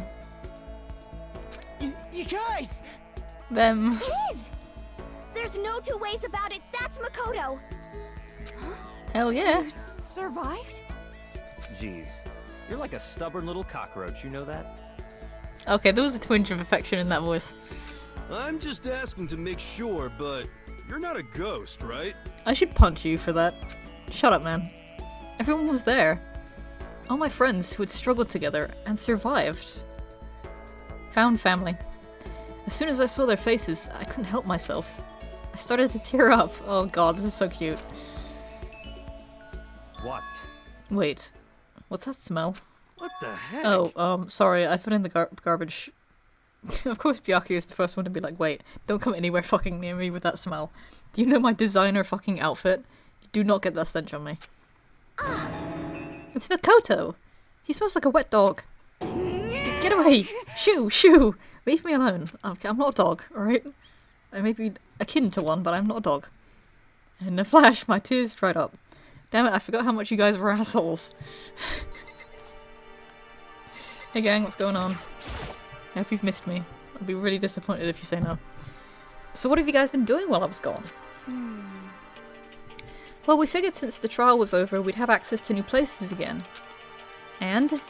You guys! Them. It is! There's no two ways about it. That's Makoto. Hell yeah. You survived? Jeez, you're like a stubborn little cockroach, you know that? Okay, there was a twinge of affection in that voice. I'm just asking to make sure, but you're not a ghost, right? I should punch you for that. Shut up, man. Everyone was there. All my friends who had struggled together and survived. Found family. As soon as I saw their faces, I couldn't help myself. I started to tear up. Oh god, this is so cute. What? Wait, what's that smell? What the heck? Oh, sorry, I put in the garbage. Of course Byakuya is the first one to be like, wait, don't come anywhere fucking near me with that smell. Do you know my designer fucking outfit? Do not get that stench on me. It's Makoto! He smells like a wet dog. Get away! Shoo! Shoo! Leave me alone. I'm not a dog, alright? I may be akin to one, but I'm not a dog. And in a flash, my tears dried up. Damn it, I forgot how much you guys were assholes. Hey gang, what's going on? I hope you've missed me. I'll be really disappointed if you say no. So what have you guys been doing while I was gone? Well, we figured since the trial was over, we'd have access to new places again. And?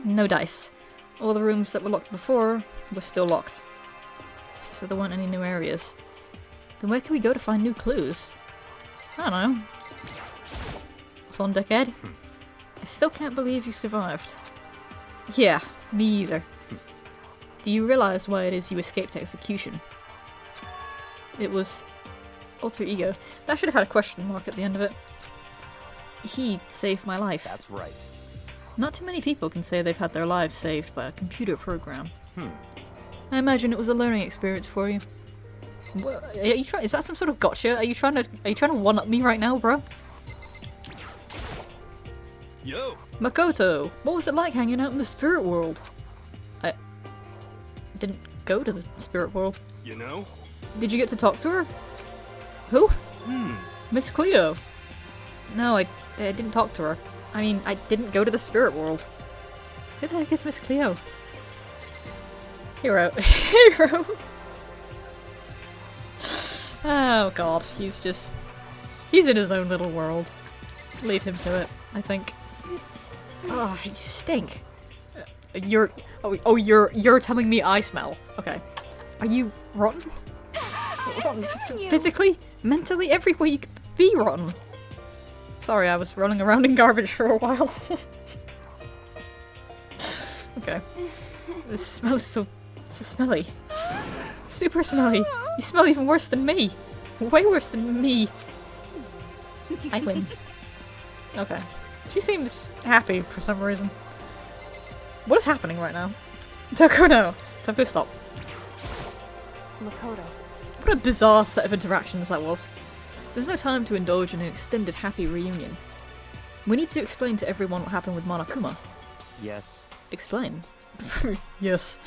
No dice. All the rooms that were locked before were still locked. So there weren't any new areas. Then where can we go to find new clues? I don't know. What's on deck, Ed? I still can't believe you survived. Yeah, me either. Do you realize why it is you escaped execution? It was alter ego. That should have had a question mark at the end of it. He saved my life. That's right. Not too many people can say they've had their lives saved by a computer program. I imagine it was a learning experience for you. What, are you trying? Is that some sort of gotcha? Are you trying to one-up me right now, bro? Yo! Makoto, what was it like hanging out in the spirit world? didn't go to the spirit world. You know? Did you get to talk to her? Who? Miss Cleo. No, I didn't talk to her. I mean, I didn't go to the spirit world. Who the heck is Miss Cleo? Hero. Hero! Oh god, he's in his own little world. Leave him to it, I think. Oh, you stink. You're telling me I smell. Okay. Are you rotten? Rotten physically, mentally, every way you could be rotten. Sorry, I was rolling around in garbage for a while. Okay. This smell is so smelly. Super smelly. You smell even worse than me. Way worse than me. I win. Okay. She seems happy for some reason. What is happening right now? Toko, no. Toko, stop. Makoto. What a bizarre set of interactions that was. There's no time to indulge in an extended happy reunion. We need to explain to everyone what happened with Monokuma. Yes. Explain? Yes.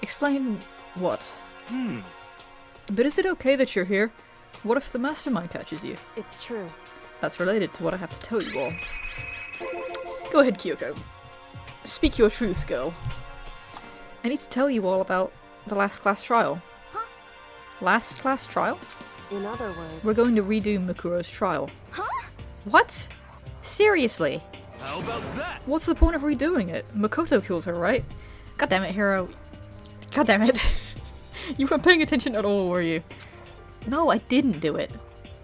Explain what? But is it okay that you're here? What if the mastermind catches you? It's true. That's related to what I have to tell you all. Go ahead, Kyoko. Speak your truth, girl. I need to tell you all about the last class trial. Huh? Last class trial? In other words... We're going to redo Mukuro's trial. Huh? What? Seriously? How about that? What's the point of redoing it? Makoto killed her, right? God damn it, Hiro. God damn it. You weren't paying attention at all, were you? No, I didn't do it.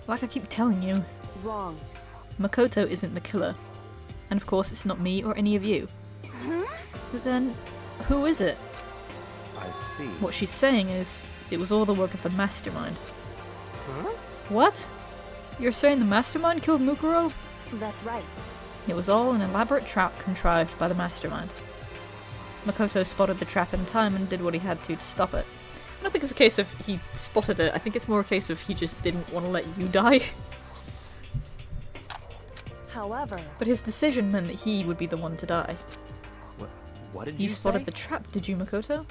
Like I keep telling you. Wrong. Makoto isn't the killer. And of course it's not me or any of you. But then, who is it? I see. What she's saying is, it was all the work of the mastermind. Huh? What? You're saying the mastermind killed Mukuro? That's right. It was all an elaborate trap contrived by the mastermind. Makoto spotted the trap in time and did what he had to stop it. I don't think it's a case of he spotted it, I think it's more a case of he just didn't want to let you die. However... But his decision meant that he would be the one to die. What did You you spotted say? the trap, did you, Makoto?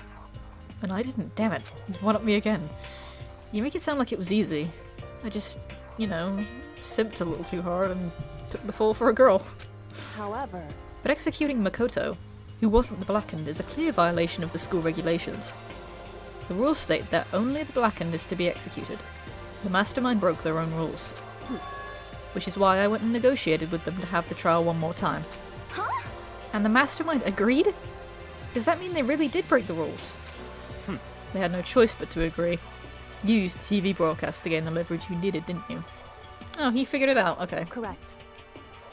And I didn't, damn it. He's one up me again. You make it sound like it was easy. I just, you know, simped a little too hard and took the fall for a girl. However... But executing Makoto, who wasn't the Blackened, is a clear violation of the school regulations. The rules state that only the Blackened is to be executed. The mastermind broke their own rules. Which is why I went and negotiated with them to have the trial one more time. Huh? And the mastermind agreed? Does that mean they really did break the rules? They had no choice but to agree. You used the TV broadcast to gain the leverage you needed, didn't you? Oh, he figured it out, okay. Correct.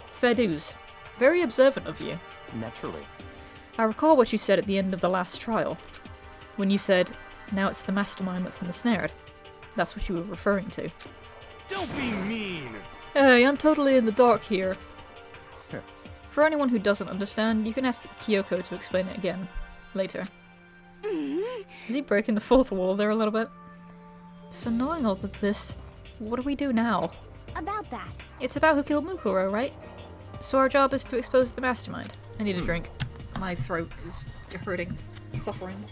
Fair dues. Very observant of you. Naturally. I recall what you said at the end of the last trial. When you said, now it's the mastermind that's ensnared. That's what you were referring to. Don't be mean! Hey, I'm totally in the dark here. Sure. For anyone who doesn't understand, you can ask Kyoko to explain it again. Later. Is he breaking the fourth wall there a little bit? So knowing all of this, what do we do now? About that. It's about who killed Mukuro, right? So our job is to expose the mastermind. I need a drink. My throat is hurting. Suffering.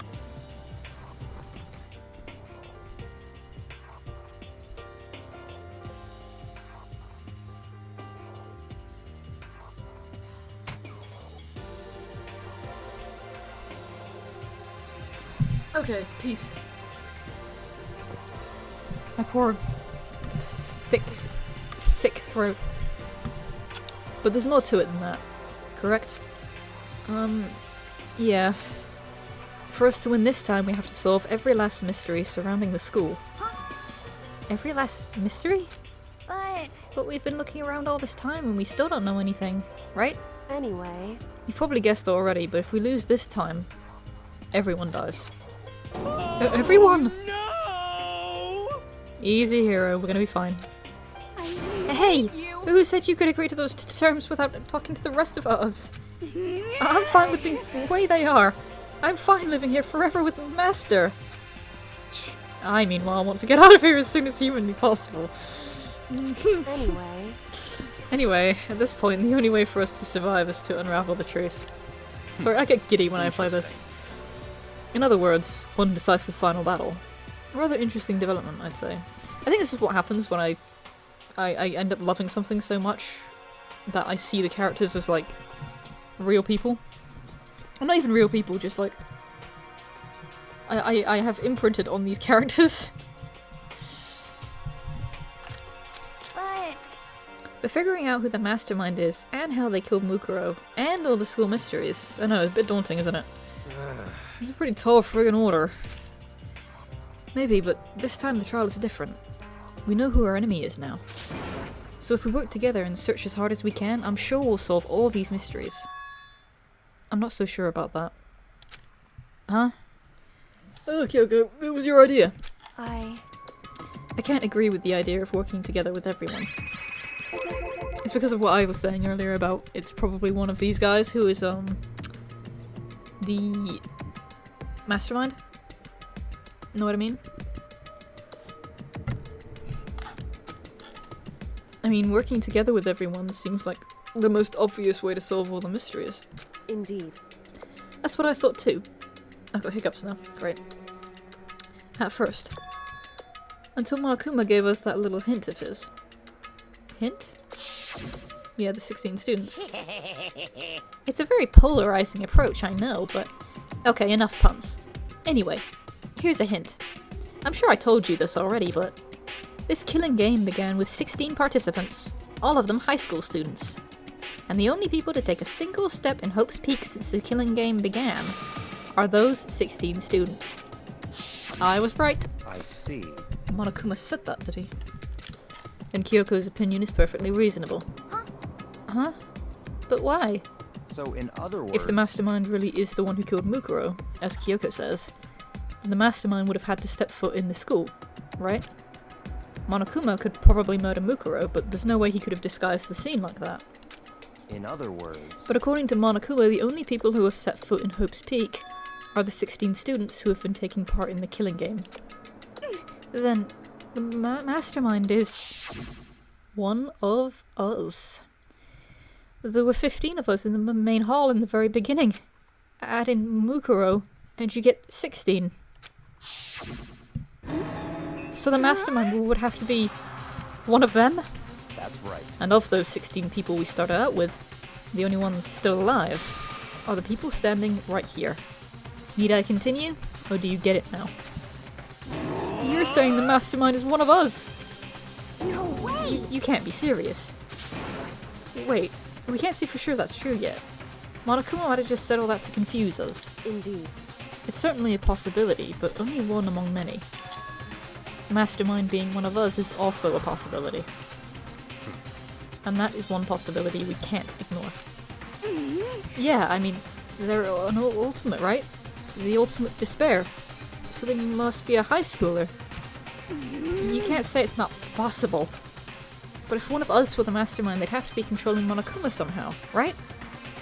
Okay, peace. My poor thick throat. But there's more to it than that, correct? Yeah. For us to win this time, we have to solve every last mystery surrounding the school. Every last mystery? But we've been looking around all this time and we still don't know anything, right? Anyway... You've probably guessed already, but if we lose this time, everyone dies. Everyone! No! Easy, Hero, we're gonna be fine. I Hey! hate you. Who said you could agree to those terms without talking to the rest of us? I'm fine with things the way they are. I'm fine living here forever with the Master. I, meanwhile, want to get out of here as soon as humanly possible. Anyway... Anyway, at this point, the only way for us to survive is to unravel the truth. Sorry, I get giddy when I play this. In other words, one decisive final battle. A rather interesting development, I'd say. I think this is what happens when I end up loving something so much that I see the characters as, like, real people. Well, not even real people, just, like... I have imprinted on these characters. But figuring out who the mastermind is, and how they killed Mukuro, and all the school mysteries, I know, it's a bit daunting, isn't it? It's a pretty tall friggin' order. Maybe, but this time the trial is different. We know who our enemy is now. So if we work together and search as hard as we can, I'm sure we'll solve all these mysteries. I'm not so sure about that. Huh? Okay, it was your idea. I can't agree with the idea of working together with everyone. It's because of what I was saying earlier about it's probably one of these guys who is, the mastermind? Know what I mean? I mean, working together with everyone seems like the most obvious way to solve all the mysteries. Indeed. That's what I thought too. I've got hiccups now. Great. At first. Until Monokuma gave us that little hint of his. Hint? Yeah, the 16 students. It's a very polarizing approach, I know, but... Okay, enough puns. Anyway, here's a hint. I'm sure I told you this already, but... This killing game began with 16 participants, all of them high school students. And the only people to take a single step in Hope's Peak since the killing game began are those 16 students. I was right. I see. Monokuma said that, did he? Then Kyoko's opinion is perfectly reasonable. Huh? But why? So, in other words... If the mastermind really is the one who killed Mukuro, as Kyoko says, then the mastermind would have had to step foot in the school, right? Monokuma could probably murder Mukuro, but there's no way he could have disguised the scene like that. In other words... But according to Monokuma, the only people who have set foot in Hope's Peak are the 16 students who have been taking part in the killing game. Then, the mastermind is... one of us. There were 15 of us in the main hall in the very beginning. Add in Mukuro, and you get 16. So the mastermind would have to be one of them? That's right. And of those 16 people we started out with, the only ones still alive are the people standing right here. Need I continue, or do you get it now? You're saying the mastermind is one of us! No way! You can't be serious. Wait, we can't say for sure that's true yet. Monokuma might have just said all that to confuse us. Indeed. It's certainly a possibility, but only one among many. Mastermind being one of us is also a possibility. And that is one possibility we can't ignore. Yeah, I mean, they're an ultimate, right? The ultimate despair. So they must be a high schooler. You can't say it's not possible. But if one of us were the mastermind, they'd have to be controlling Monokuma somehow, right?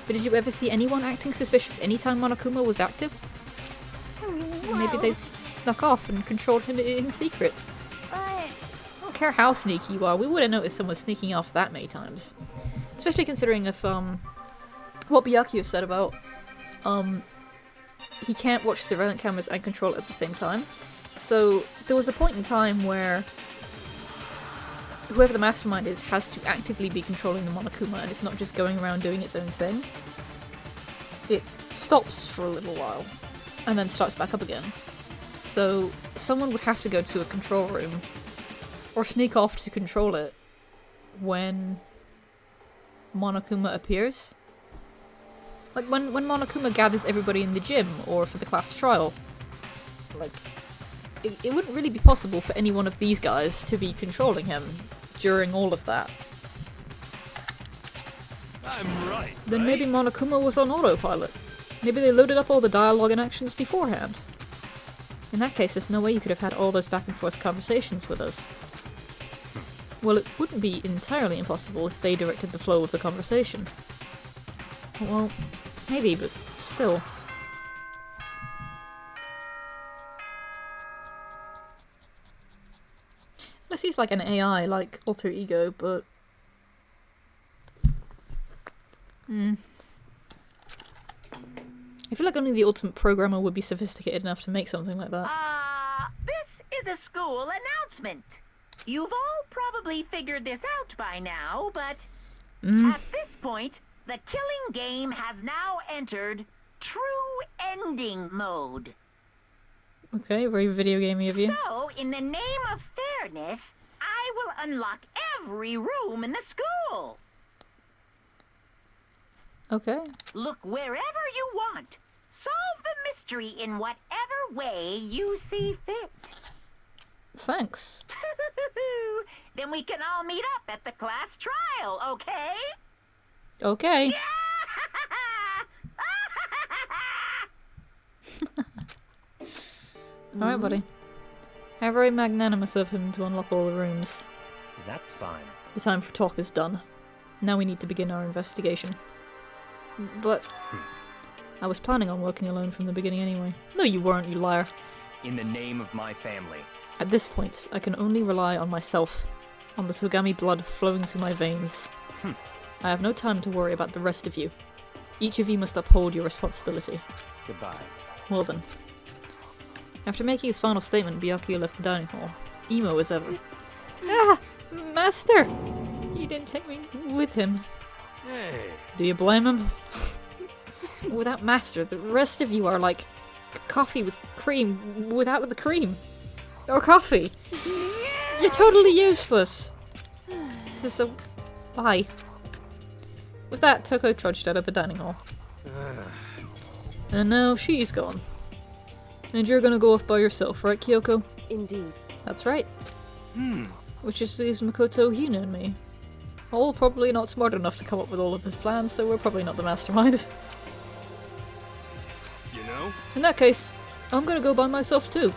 But did you ever see anyone acting suspicious anytime Monokuma was active? Maybe they snuck off and controlled him in secret. I don't care how sneaky you are, we wouldn't notice someone sneaking off that many times. Especially considering if, what Byakuya said about, he can't watch surveillance cameras and control it at the same time. So, there was a point in time where whoever the mastermind is has to actively be controlling the Monokuma, and it's not just going around doing its own thing. It stops for a little while, and then starts back up again. So, someone would have to go to a control room, or sneak off to control it, when Monokuma appears. Like, when Monokuma gathers everybody in the gym, or for the class trial, like, it wouldn't really be possible for any one of these guys to be controlling him during all of that. I'm right. Then right? maybe Monokuma was on autopilot. Maybe they loaded up all the dialogue and actions beforehand. In that case, there's no way you could have had all those back and forth conversations with us. Well, it wouldn't be entirely impossible if they directed the flow of the conversation. Well, maybe, but still. Unless he's like an AI, like Alter Ego, but... I feel like only the ultimate programmer would be sophisticated enough to make something like that. This is a school announcement. You've all probably figured this out by now, but at this point, the killing game has now entered true ending mode. Okay, very video gamey of you. So, in the name of fairness, I will unlock every room in the school. Okay. Look wherever you want. Solve the mystery in whatever way you see fit. Thanks. Then we can all meet up at the class trial, okay? Okay. Alright, buddy. How very magnanimous of him to unlock all the rooms. That's fine. The time for talk is done. Now we need to begin our investigation. But I was planning on working alone from the beginning anyway. No, you weren't, you liar. In the name of my family. At this point, I can only rely on myself, on the Togami blood flowing through my veins. I have no time to worry about the rest of you. Each of you must uphold your responsibility. Goodbye. Well then. After making his final statement, Byakuya left the dining hall, emo as ever. Ah! Master! He didn't take me with him. Hey. Do you blame him? Without Master, the rest of you are like coffee with cream without the cream. Or coffee. You're totally useless. So, bye. With that, Toko trudged out of the dining hall. And now she's gone. And you're gonna go off by yourself, right, Kyoko? Indeed. That's right. Which just leaves Makoto, Hina, and me. All probably not smart enough to come up with all of this plans, so we're probably not the mastermind. You know? In that case, I'm gonna go by myself too.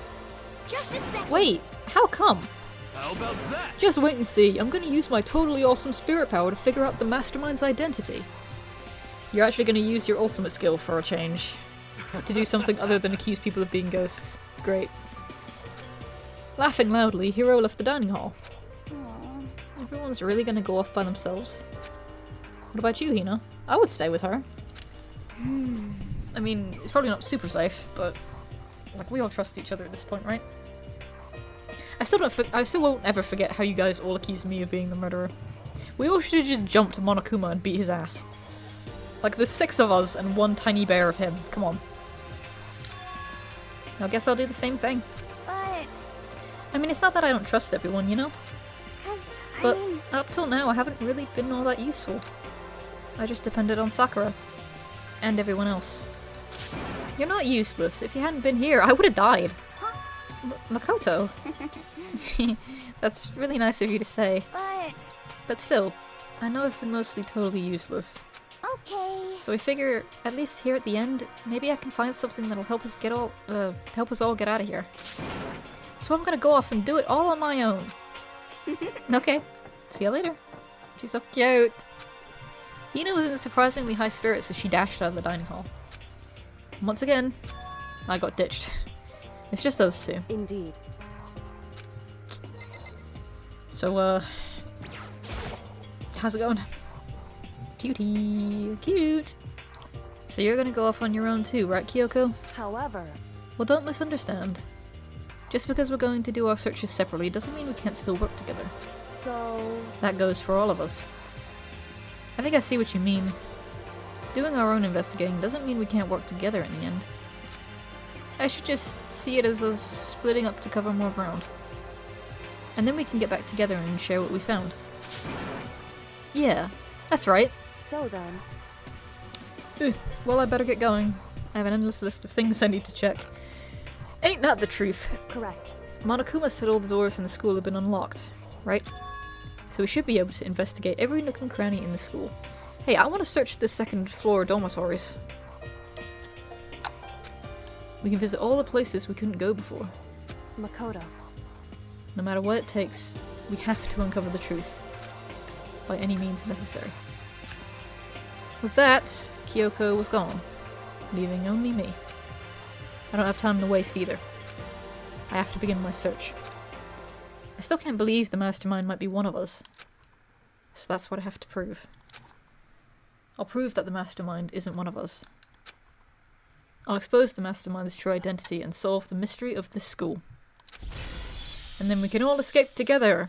Just a second. Wait, how come? How about that? Just wait and see. I'm gonna use my totally awesome spirit power to figure out the mastermind's identity. You're actually gonna use your ultimate skill for a change. To do something other than accuse people of being ghosts. Great. Laughing loudly, Hiro left the dining hall. Everyone's really gonna go off by themselves. What about you, Hina? I would stay with her. I mean, it's probably not super safe, but like we all trust each other at this point, right? I still won't ever forget how you guys all accused me of being the murderer. We all should have just jumped Monokuma and beat his ass. Like, there's 6 of us and 1 tiny bear of him. Come on. I guess I'll do the same thing. But, I mean, it's not that I don't trust everyone, you know? But up till now, I haven't really been all that useful. I just depended on Sakura. And everyone else. You're not useless. If you hadn't been here, I would have died. Makoto. That's really nice of you to say. But still, I know I've been mostly totally useless. okay. So I figure, at least here at the end, maybe I can find something that'll help us all get out of here. So I'm gonna go off and do it all on my own. Okay, see you later. She's so cute. Hina was in surprisingly high spirits as she dashed out of the dining hall. Once again, I got ditched. It's just those two. Indeed. So, how's it going? Cutie. Cute. So you're gonna go off on your own too, right, Kyoko? However, Well, don't misunderstand. Just because we're going to do our searches separately doesn't mean we can't still work together. so That goes for all of us. I think I see what you mean. Doing our own investigating doesn't mean we can't work together in the end. I should just see it as us splitting up to cover more ground. And then we can get back together and share what we found. Yeah, that's right. so then, Well, I better get going. I have an endless list of things I need to check. Ain't that the truth? correct. Monokuma said all the doors in the school have been unlocked, right? So we should be able to investigate every nook and cranny in the school. Hey, I want to search the second floor dormitories. We can visit all the places we couldn't go before. Makoto. No matter what it takes, we have to uncover the truth. By any means necessary. With that, Kyoko was gone, leaving only me. I don't have time to waste either. I have to begin my search. I still can't believe the mastermind might be one of us. So that's what I have to prove. I'll prove that the mastermind isn't one of us. I'll expose the mastermind's true identity and solve the mystery of this school. And then we can all escape together.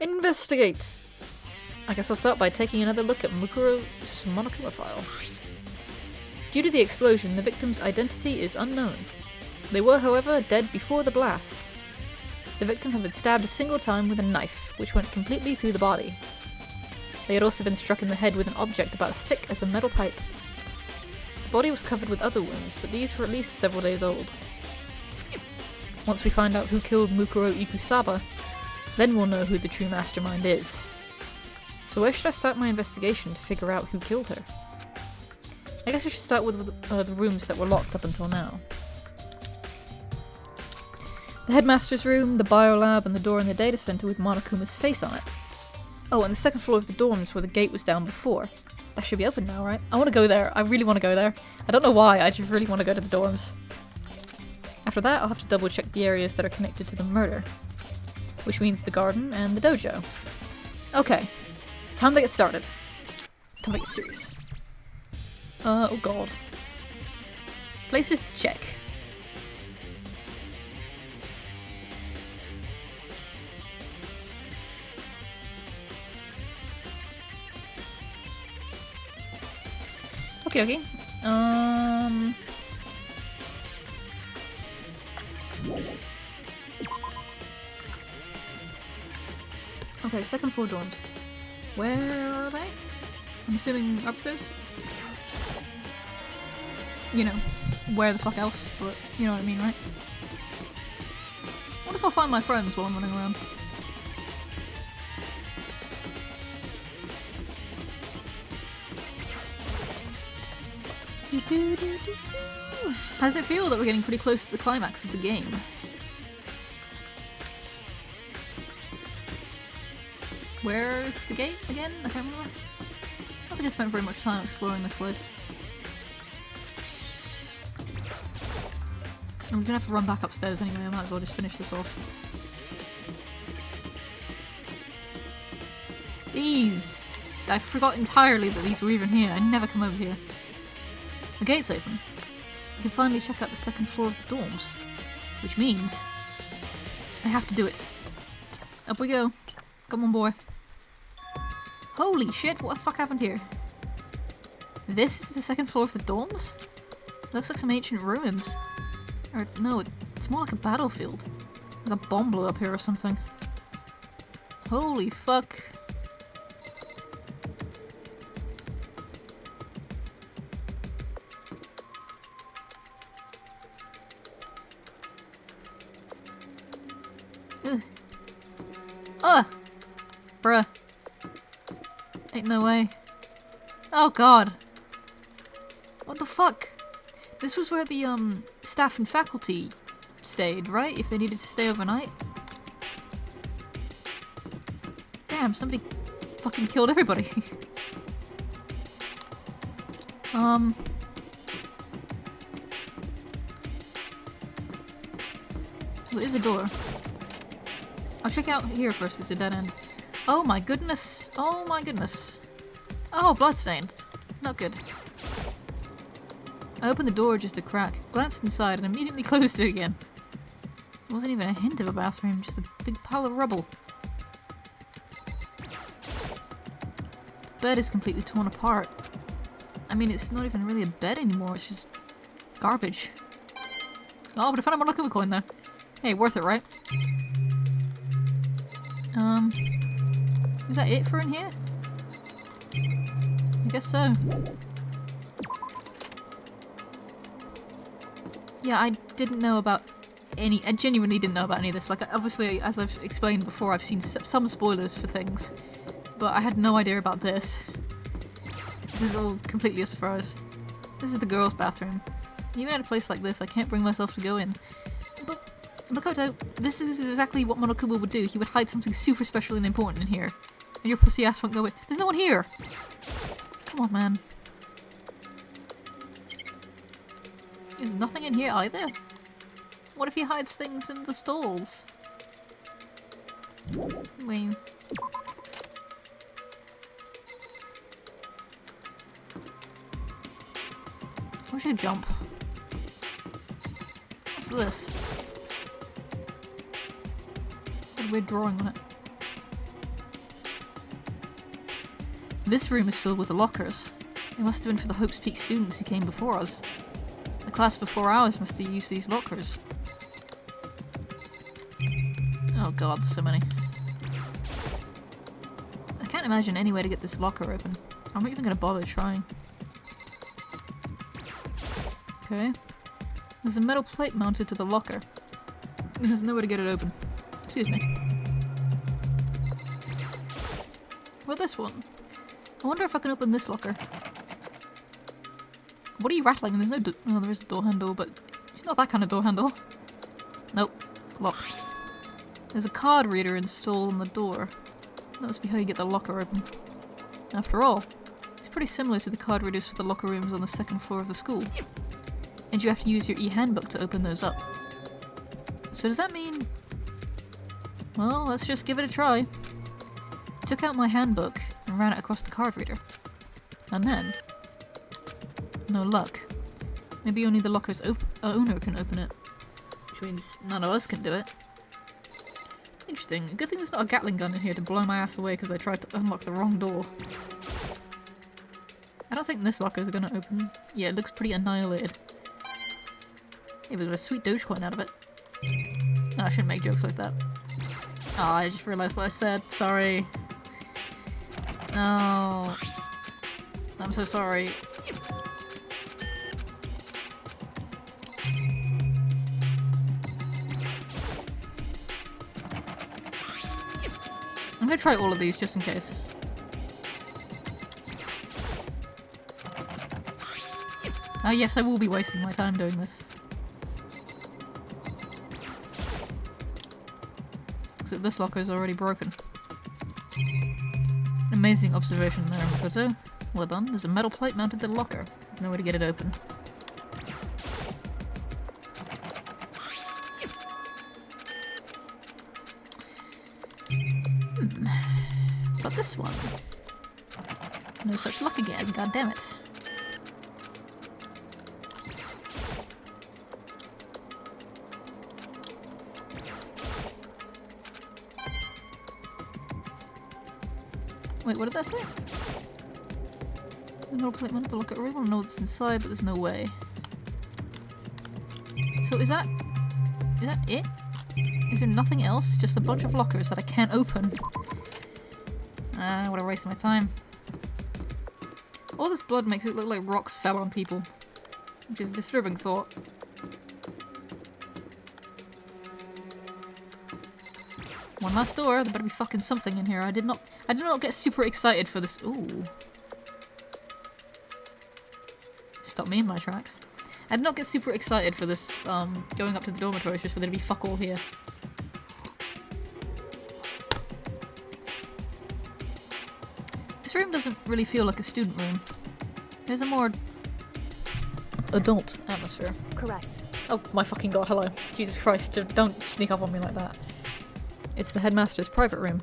Investigate! I guess I'll start by taking another look at Mukuro's Monokuma file. Due to the explosion, the victim's identity is unknown. They were, however, dead before the blast. The victim had been stabbed a single time with a knife, which went completely through the body. They had also been struck in the head with an object about as thick as a metal pipe. The body was covered with other wounds, but these were at least several days old. Once we find out who killed Mukuro Ikusaba, then we'll know who the true mastermind is. So where should I start my investigation to figure out who killed her? I guess I should start with the rooms that were locked up until now. The headmaster's room, the biolab, and the door in the data center with Monokuma's face on it. Oh, and the second floor of the dorms where the gate was down before. That should be open now, right? I want to go there. I really want to go there. I don't know why, I just really want to go to the dorms. After that, I'll have to double check the areas that are connected to the murder. Which means the garden and the dojo. Okay. Time to get started. Time to get serious. Oh god. Places to check. Okay, okay. Okay, second floor dorms. Where are they? I'm assuming upstairs? You know, where the fuck else, but you know what I mean, right? What if I find my friends while I'm running around? How does it feel that we're getting pretty close to the climax of the game? Where is the gate again? I can't remember. I don't think I spent very much time exploring this place. I'm gonna have to run back upstairs anyway, I might as well just finish this off. These! I forgot entirely that these were even here. I never come over here. The gate's open. We can finally check out the second floor of the dorms. Which means I have to do it. Up we go. Come on, boy. Holy shit, what the fuck happened here? This is the second floor of the dorms? Looks like some ancient ruins. Or, no, it's more like a battlefield. Like a bomb blew up here or something. Holy fuck. Ugh. Ugh! Bruh. Ain't no way. Oh god. What the fuck? This was where the, staff and faculty stayed, right? If they needed to stay overnight? Damn, somebody fucking killed everybody. Well, there's a door. I'll check out here first, it's a dead end. Oh my goodness! Oh my goodness! Oh, bloodstain! Not good. I opened the door just a crack, glanced inside, and immediately closed it again. There wasn't even a hint of a bathroom, just a big pile of rubble. The bed is completely torn apart. I mean, it's not even really a bed anymore, it's just garbage. Oh, but I found a Monokuma coin though. Hey, worth it, right? Is that it for in here? I guess so. Yeah, I didn't know about I genuinely didn't know about any of this. Like, obviously, as I've explained before, I've seen some spoilers for things, but I had no idea about this. This is all completely a surprise. This is the girls' bathroom. Even at a place like this, I can't bring myself to go in. But, Makoto, this is exactly what Monokuma would do. He would hide something super special and important in here. And your pussy ass won't go in. There's no one here! Come on, man. There's nothing in here either. What if he hides things in the stalls? Wait. wish I could jump. What's this? Got a weird drawing on it. This room is filled with lockers. It must have been for the Hope's Peak students who came before us. The class before ours must have used these lockers. Oh god, there's so many. I can't imagine any way to get this locker open. I'm not even gonna bother trying. Okay. There's a metal plate mounted to the locker. There's no way to get it open. Excuse me. What about this one? I wonder if I can open this locker. What are you rattling? There's no oh, there is a door handle, but it's not that kind of door handle. Nope. Locked. There's a card reader installed on the door. That must be how you get the locker open. After all, it's pretty similar to the card readers for the locker rooms on the second floor of the school. And you have to use your e-handbook to open those up. So does that mean... Well, let's just give it a try. I took out my handbook and ran it across the card reader. And then... No luck. Maybe only the locker's owner can open it. Which means none of us can do it. Interesting. Good thing there's not a Gatling gun in here to blow my ass away because I tried to unlock the wrong door. I don't think this locker is gonna open. Yeah, it looks pretty annihilated. Yeah, but a sweet Dogecoin out of it. No, I shouldn't make jokes like that. Oh, I just realised what I said. Sorry. No. I'm so sorry. I'm gonna try all of these just in case. Oh yes, I will be wasting my time doing this. Except this locker is already broken. Amazing observation there, Makoto. Well done. There's a metal plate mounted to the locker. There's no way to get it open. But this one. No such luck again, god damn it. Wait, what did that say? The metal plate mounted to the locker. I really want to know what's inside, but there's no way. So is that it? Is there nothing else? Just a bunch of lockers that I can't open? What a waste of my time. All this blood makes it look like rocks fell on people. Which is a disturbing thought. One last door, there better be fucking something in here. I did not get super excited for this. Ooh. Stop me in my tracks. I did not get super excited for this, going up to the dormitories just for there to be fuck all here. This room doesn't really feel like a student room. There's a more adult atmosphere. Correct. Oh my fucking god, hello. Jesus Christ, don't sneak up on me like that. It's the headmaster's private room.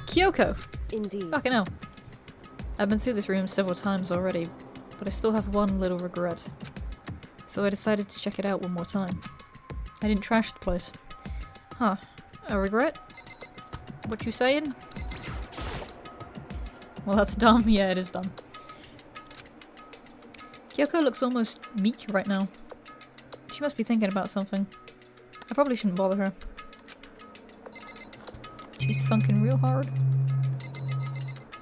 Kyoko! Indeed. Fucking hell. I've been through this room several times already, but I still have one little regret. So I decided to check it out one more time. I didn't trash the place. Huh. A regret? What you saying? Well, that's dumb. Yeah, it is dumb. Kyoko looks almost meek right now. She must be thinking about something. I probably shouldn't bother her. She's thinking real hard.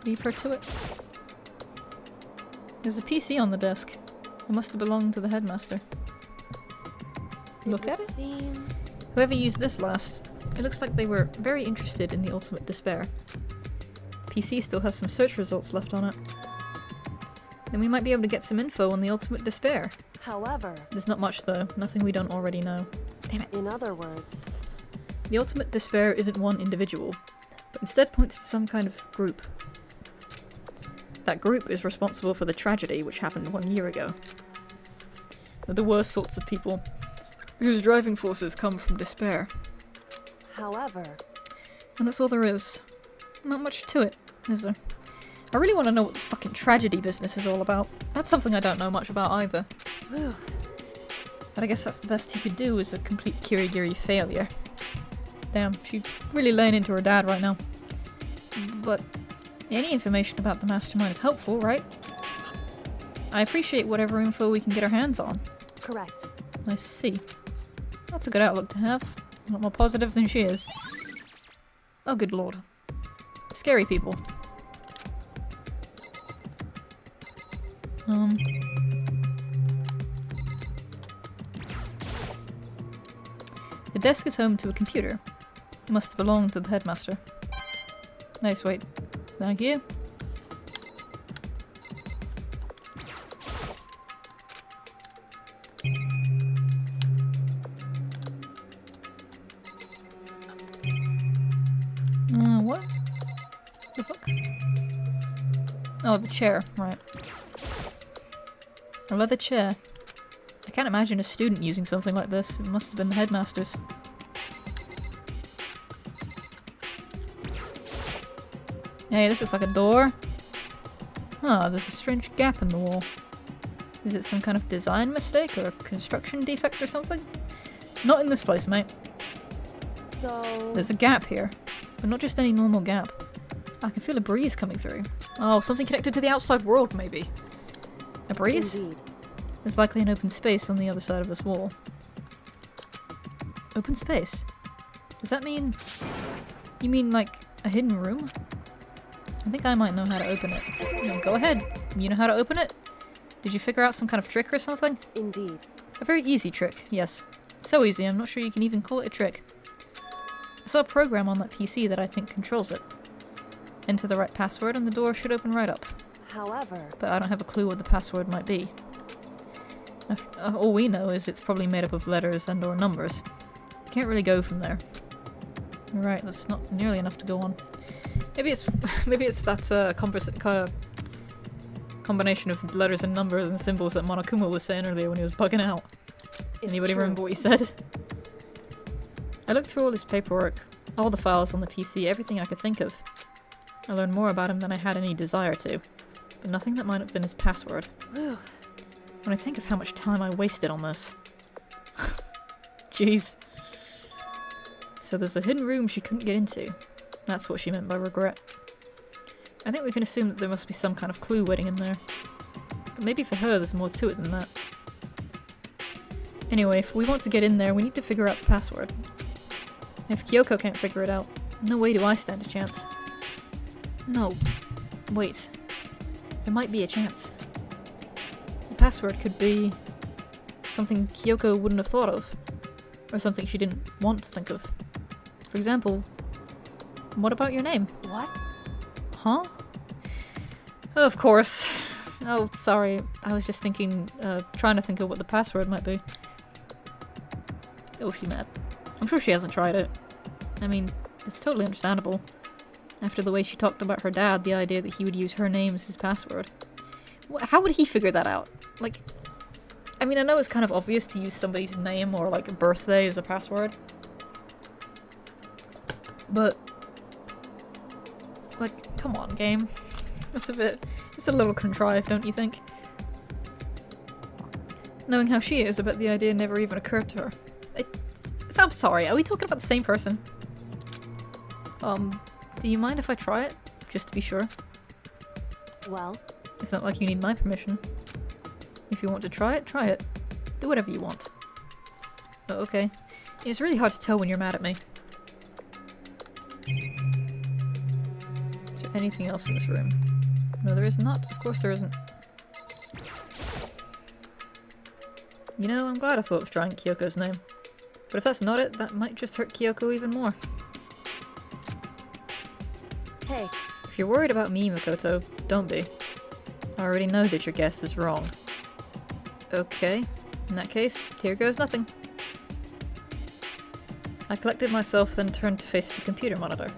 Leave her to it. There's a PC on the desk. It must have belonged to the headmaster. Look at it. Whoever used this last, it looks like they were very interested in the ultimate despair. The PC still has some search results left on it. Then we might be able to get some info on the ultimate despair. However, There's not much though, nothing we don't already know. Damn it. in other words, The ultimate despair isn't one individual, but instead points to some kind of group. That group is responsible for the tragedy which happened 1 year ago. They're the worst sorts of people, whose driving forces come from despair. however, And that's all there is. Not much to it, is there? I really want to know what this fucking tragedy business is all about. That's something I don't know much about either. But I guess that's the best he could do, is a complete Kirigiri failure. Damn, she's really laying into her dad right now. But any information about the mastermind is helpful, right? I appreciate whatever info we can get our hands on. Correct. I see. That's a good outlook to have. A lot more positive than she is. Oh, good lord. Scary people. The desk is home to a computer. It must have belonged to the headmaster. Nice, wait. Thank you. What? The fuck? Oh, the chair, right. A leather chair. I can't imagine a student using something like this. It must have been the headmaster's. Hey, this looks like a door. Huh, there's a strange gap in the wall. Is it some kind of design mistake or a construction defect or something? Not in this place, mate. So... There's a gap here. But not just any normal gap. I can feel a breeze coming through. Oh, something connected to the outside world, maybe. A breeze? Indeed. There's likely an open space on the other side of this wall. Open space? Does that mean... You mean, like, a hidden room? I think I might know how to open it. No, go ahead. You know how to open it? Did you figure out some kind of trick or something? Indeed. A very easy trick, yes. So easy, I'm not sure you can even call it a trick. I saw a program on that PC that I think controls it. Enter the right password and the door should open right up. However... But I don't have a clue what the password might be. All we know is it's probably made up of letters and or numbers. Can't really go from there. Right, that's not nearly enough to go on. Maybe it's that combination of letters and numbers and symbols that Monokuma was saying earlier when he was bugging out. Anybody remember what he said? I looked through all his paperwork, all the files on the PC, everything I could think of. I learned more about him than I had any desire to, but nothing that might have been his password. When I think of how much time I wasted on this. Jeez. So there's a hidden room she couldn't get into. That's what she meant by regret. I think we can assume that there must be some kind of clue waiting in there. But maybe for her there's more to it than that. Anyway, if we want to get in there, we need to figure out the password. If Kyoko can't figure it out, no way do I stand a chance. No. Wait. There might be a chance. The password could be something Kyoko wouldn't have thought of. Or something she didn't want to think of. For example, what about your name? What? Huh? Of course. Oh, sorry. I was just thinking, trying to think of what the password might be. Oh, she's mad. I'm sure she hasn't tried it. I mean, it's totally understandable. After the way she talked about her dad, the idea that he would use her name as his password. How would he figure that out? Like, I mean, I know it's kind of obvious to use somebody's name or, like, a birthday as a password. But, like, come on, game. It's a little contrived, don't you think? Knowing how she is, I bet the idea never even occurred to her. I'm sorry, are we talking about the same person? Do you mind if I try it? Just to be sure. Well? It's not like you need my permission. If you want to try it, try it. Do whatever you want. Oh, okay. It's really hard to tell when you're mad at me. Is there anything else in this room? No, there is not. Of course there isn't. You know, I'm glad I thought of trying Kyoko's name. But if that's not it, that might just hurt Kyoko even more. Hey. If you're worried about me, Makoto, don't be. I already know that your guess is wrong. Okay. In that case, here goes nothing. I collected myself, then turned to face the computer monitor.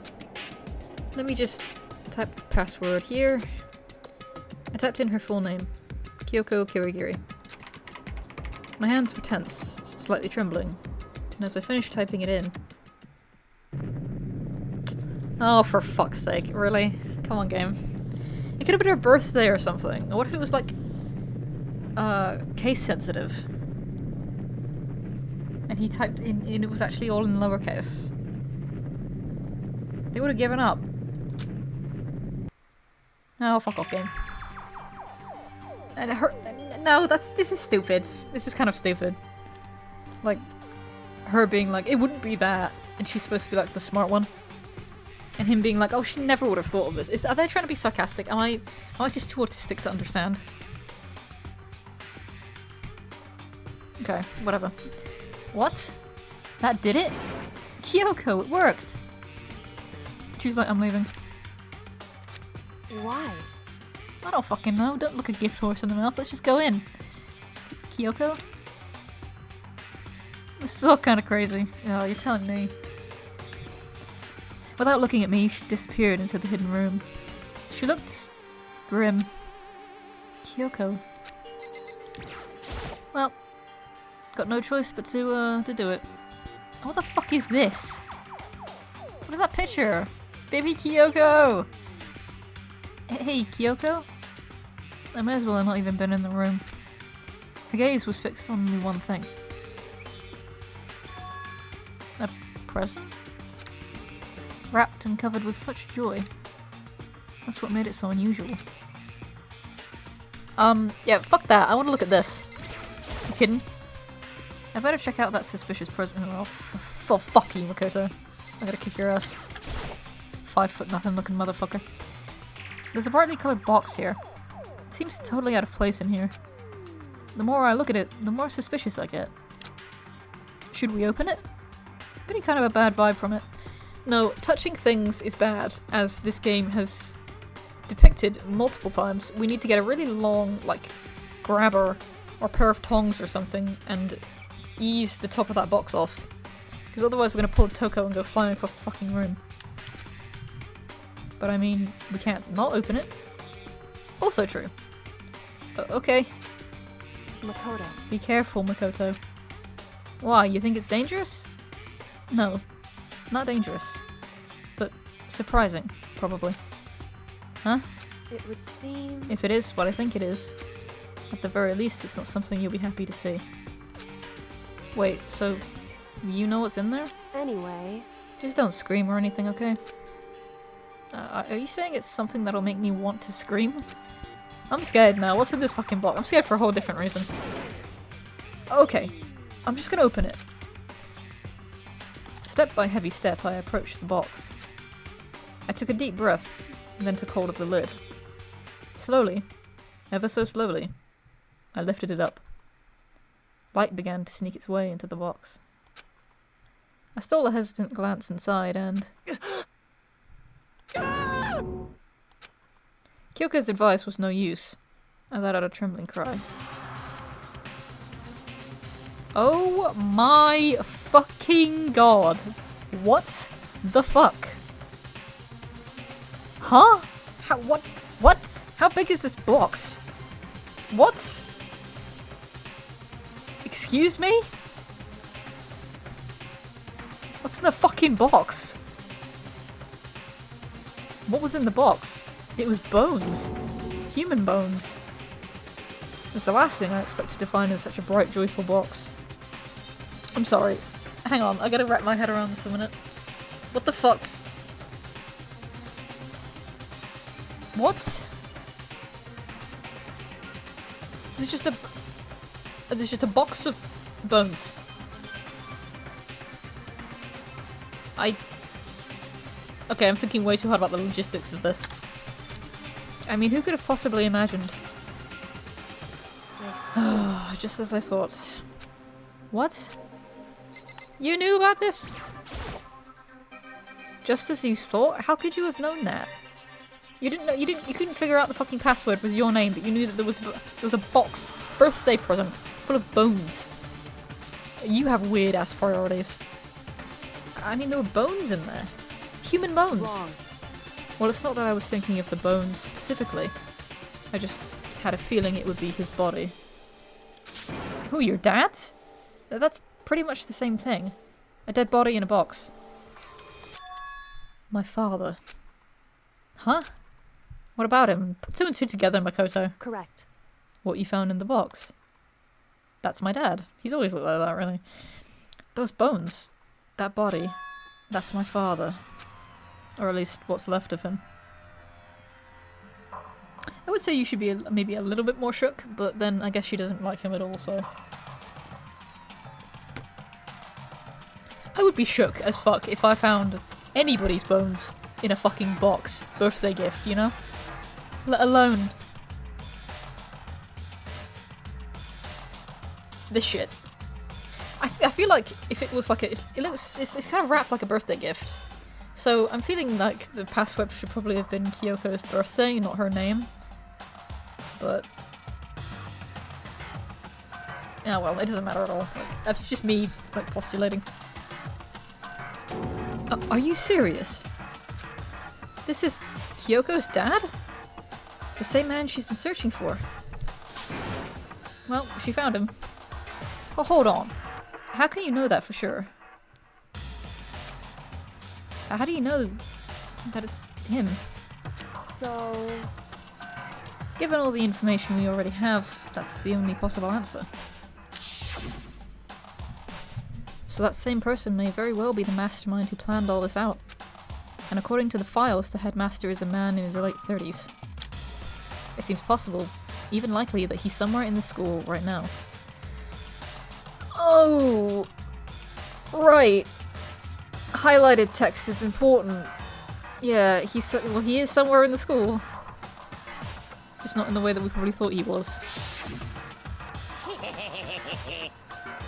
Let me just type the password here. I typed in her full name. Kyoko Kirigiri. My hands were tense, slightly trembling. And as I finished typing it in... Oh, for fuck's sake, really? Come on, game. It could have been her birthday or something. What if it was like... case sensitive. And he typed in, and it was actually all in lowercase. They would have given up. Oh, fuck off, game. And her, no, this is stupid. This is kind of stupid. Like, her being like, it wouldn't be that, and she's supposed to be like the smart one. And him being like, oh, she never would have thought of this. Are they trying to be sarcastic? Am I just too autistic to understand? Okay, whatever. What? That did it? Kyoko, it worked! She's like, I'm leaving. Why? I don't fucking know. Don't look a gift horse in the mouth. Let's just go in. Kyoko? This is all kind of crazy. Oh, you're telling me. Without looking at me, she disappeared into the hidden room. She looked grim. Kyoko. Well, got no choice but to do it. What the fuck is this? What is that picture? Baby Kyoko! Hey, Kyoko? I may as well have not even been in the room. Her gaze was fixed on only one thing. A present? Wrapped and covered with such joy. That's what made it so unusual. Yeah, fuck that. I want to look at this. You kidding? I better check out that suspicious present. Oh, fuck you, Makoto. I gotta kick your ass. 5 foot nothing looking motherfucker. There's a brightly coloured box here. It seems totally out of place in here. The more I look at it, the more suspicious I get. Should we open it? Getting kind of a bad vibe from it. No, touching things is bad, as this game has depicted multiple times. We need to get a really long, like, grabber or pair of tongs or something and ease the top of that box off. Because otherwise we're gonna pull a Toko and go flying across the fucking room. But I mean, we can't not open it. Also true. Okay. Makoto. Be careful, Makoto. Why, you think it's dangerous? No. Not dangerous. But surprising, probably. Huh? It would seem... If it is what I think it is, at the very least it's not something you'll be happy to see. Wait, so you know what's in there? Anyway... Just don't scream or anything, okay? Are you saying it's something that'll make me want to scream? I'm scared now. What's in this fucking box? I'm scared for a whole different reason. Okay. I'm just gonna open it. Step by heavy step, I approached the box. I took a deep breath, then took hold of the lid. Slowly, ever so slowly, I lifted it up. Light began to sneak its way into the box. I stole a hesitant glance inside and... Kyoko's advice was no use. I let out a trembling cry. Oh my fucking god. What the fuck? Huh? What? How big is this box? What? Excuse me? What's in the fucking box? What was in the box? It was bones. Human bones. It's the last thing I expected to find in such a bright, joyful box. I'm sorry. Hang on, I gotta wrap my head around this a minute. What the fuck? What? This is just a box of bones. Okay, I'm thinking way too hard about the logistics of this. I mean, who could have possibly imagined? Just as I thought. What? You knew about this? Just as you thought? How could you have known that? You didn't know, you couldn't figure out the fucking password was your name, but you knew that there was a box, birthday present, full of bones. You have weird ass priorities. I mean, there were bones in there. Human bones. Wrong. Well, it's not that I was thinking of the bones specifically. I just had a feeling it would be his body. Who, your dad? That's pretty much the same thing. A dead body in a box. My father. Huh? What about him? Put two and two together, Makoto. Correct. what you found in the box. That's my dad. He's always looked like that, really. Those bones, that body, that's my father. Or at least what's left of him. I would say you should be maybe a little bit more shook, but then I guess she doesn't like him at all, so... I would be shook as fuck if I found anybody's bones in a fucking box. Birthday gift, you know? Let alone... this shit. I feel like if it was like it's kind of wrapped like a birthday gift. So I'm feeling like the password should probably have been Kyoko's birthday, not her name. But... yeah, well, it doesn't matter at all. Like, that's just me, like, postulating. Are you serious? This is Kyoko's dad? The same man she's been searching for. Well, she found him. Oh, hold on. How can you know that for sure? How do you know that it's him? So... given all the information we already have, that's the only possible answer. So that same person may very well be the mastermind who planned all this out. And according to the files, the headmaster is a man in his late 30s. It seems possible, even likely, that he's somewhere in the school right now. Oh! Right. Highlighted text is important. Yeah, he is somewhere in the school. Just not in the way that we probably thought he was.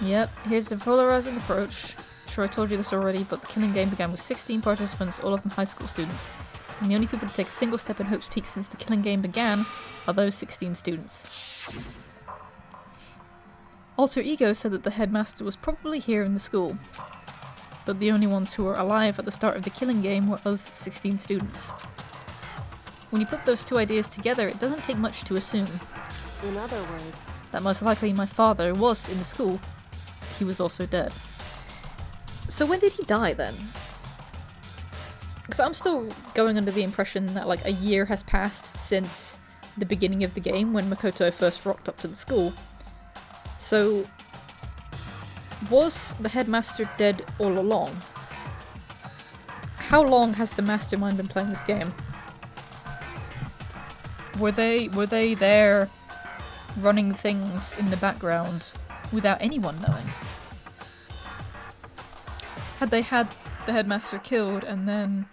Yep, here's the polarizing approach. Sure, I told you this already, but the killing game began with 16 participants, all of them high school students. And the only people to take a single step in Hope's Peak since the killing game began are those 16 students. Alter Ego said that the headmaster was probably here in the school, but the only ones who were alive at the start of the killing game were us 16 students. When you put those two ideas together, it doesn't take much to assume. in other words... that most likely my father was in the school. He was also dead. So when did he die then? Because I'm still going under the impression that like a year has passed since the beginning of the game when Makoto first rocked up to the school. So was the headmaster dead all along? How long has the mastermind been playing this game? Were they there running things in the background without anyone knowing? Had they had the headmaster killed and then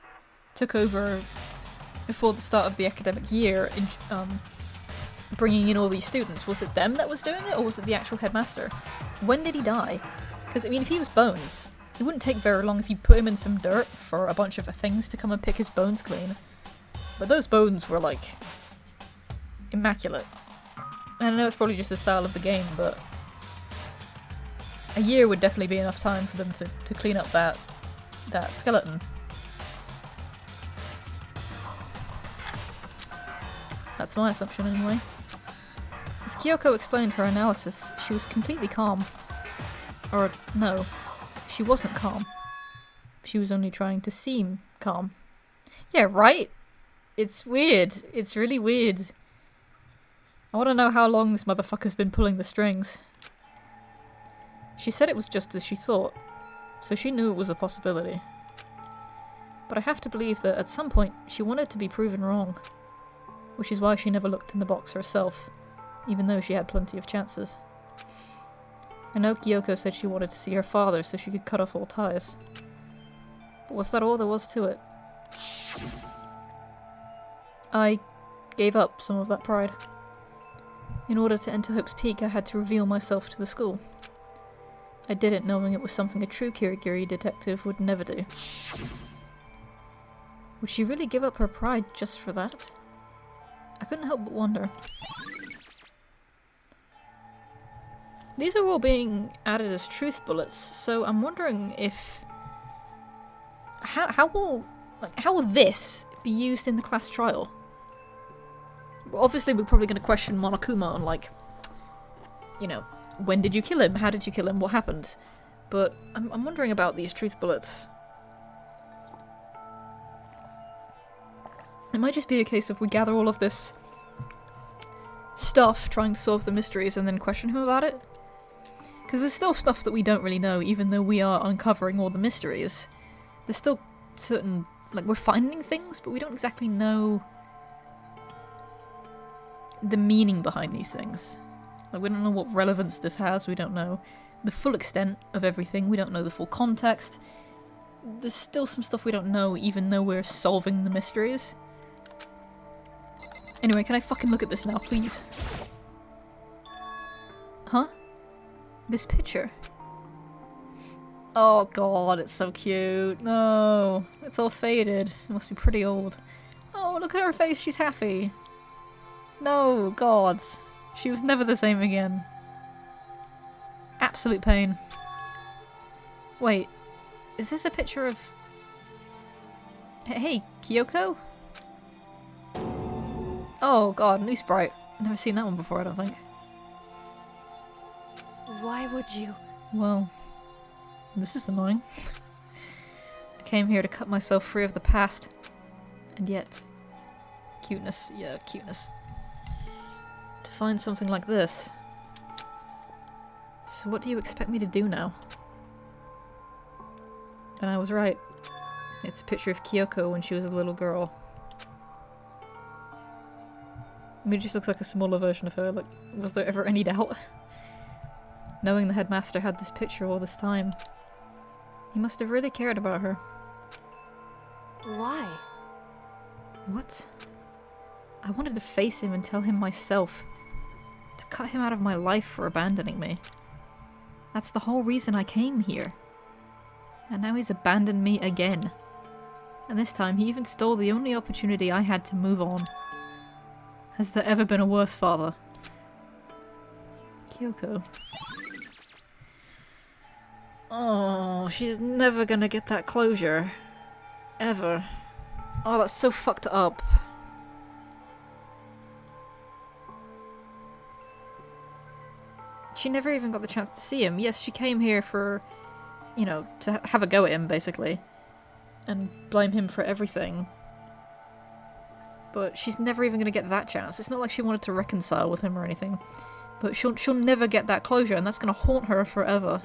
took over before the start of the academic year, bringing in all these students, was it them that was doing it, or was it the actual headmaster? When did he die? Because, I mean, if he was Bones, it wouldn't take very long if you put him in some dirt for a bunch of things to come and pick his bones clean. But those bones were, like, immaculate. And I know it's probably just the style of the game, but a year would definitely be enough time for them to clean up that skeleton. That's my assumption anyway. As Kyoko explained her analysis, she was completely calm. Or, no, she wasn't calm. She was only trying to seem calm. Yeah, right? It's weird. It's really weird. I want to know how long this motherfucker's been pulling the strings. She said it was just as she thought, so she knew it was a possibility. But I have to believe that at some point she wanted to be proven wrong, which is why she never looked in the box herself, even though she had plenty of chances. I know Kyoko said she wanted to see her father so she could cut off all ties. But was that all there was to it? I gave up some of that pride. In order to enter Hope's Peak, I had to reveal myself to the school. I did it knowing it was something a true Kirigiri detective would never do. Would she really give up her pride just for that? I couldn't help but wonder. These are all being added as truth bullets, so I'm wondering if... How will this be used in the class trial? Well, obviously we're probably going to question Monokuma on, like, you know, when did you kill him? How did you kill him? What happened? But I'm wondering about these truth bullets. It might just be a case of we gather all of this stuff trying to solve the mysteries and then question him about it. Because there's still stuff that we don't really know, even though we are uncovering all the mysteries. There's still certain, like, we're finding things, but we don't exactly know the meaning behind these things. Like, we don't know what relevance this has, we don't know the full extent of everything, we don't know the full context. There's still some stuff we don't know, even though we're solving the mysteries. Anyway, can I fucking look at this now, please? Huh? This picture? Oh god, it's so cute. No, it's all faded. It must be pretty old. Oh, look at her face, she's happy. No, god. She was never the same again. Absolute pain. Wait, is this a picture of... Hey, Kyoko? Oh god, new sprite. Never seen that one before, I don't think. Why would you? Well, this is annoying. I came here to cut myself free of the past. And yet... Cuteness, yeah, cuteness. To find something like this. So what do you expect me to do now? And I was right. It's a picture of Kyoko when she was a little girl. I mean, it just looks like a smaller version of her. Like, was there ever any doubt? Knowing the headmaster had this picture all this time. He must have really cared about her. Why? What? I wanted to face him and tell him myself. To cut him out of my life for abandoning me. That's the whole reason I came here. And now he's abandoned me again. And this time he even stole the only opportunity I had to move on. Has there ever been a worse father? Kyoko. Oh, she's never gonna get that closure. Ever. Oh, that's so fucked up. She never even got the chance to see him. Yes, she came here for, you know, to have a go at him, basically. And blame him for everything. But she's never even gonna get that chance. It's not like she wanted to reconcile with him or anything. But she'll never get that closure, and that's gonna haunt her forever.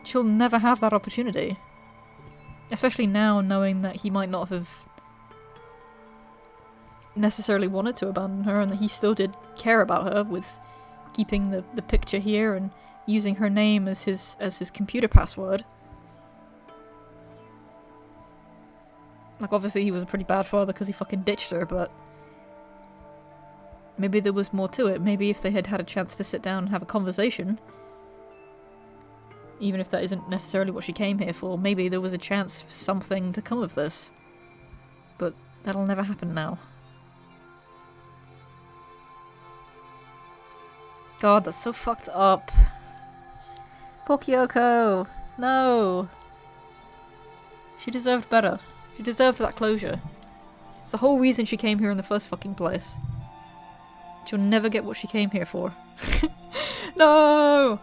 She'll never have that opportunity. Especially now, knowing that he might not have necessarily wanted to abandon her, and that he still did care about her with keeping the picture here and using her name as his computer password. Like, obviously he was a pretty bad father because he fucking ditched her, but maybe there was more to it. Maybe if they had had a chance to sit down and have a conversation, even if that isn't necessarily what she came here for, maybe there was a chance for something to come of this. But that'll never happen now. God, that's so fucked up. Poor Kyoko! No! She deserved better. She deserved that closure. It's the whole reason she came here in the first fucking place. She'll never get what she came here for. No!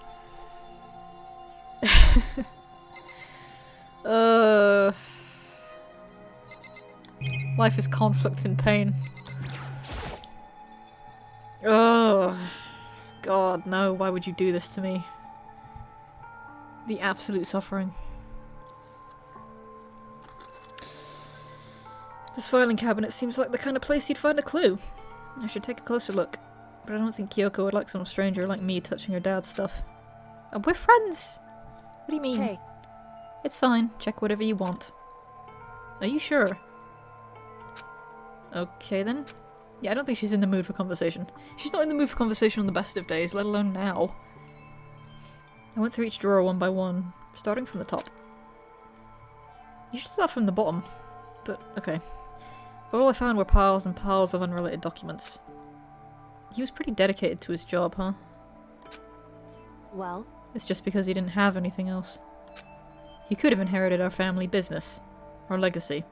Life is conflict and pain. Oh, God, no, why would you do this to me? The absolute suffering. This filing cabinet seems like the kind of place you'd find a clue. I should take a closer look, but I don't think Kyoko would like some stranger like me touching her dad's stuff. Oh, we're friends! What do you mean? Hey. It's fine. Check whatever you want. Are you sure? Okay then. Yeah, I don't think she's in the mood for conversation. She's not in the mood for conversation on the best of days, let alone now. I went through each drawer one by one, starting from the top. You should start from the bottom. But, okay. But all I found were piles and piles of unrelated documents. He was pretty dedicated to his job, huh? Well? It's just because he didn't have anything else. He could have inherited our family business, our legacy.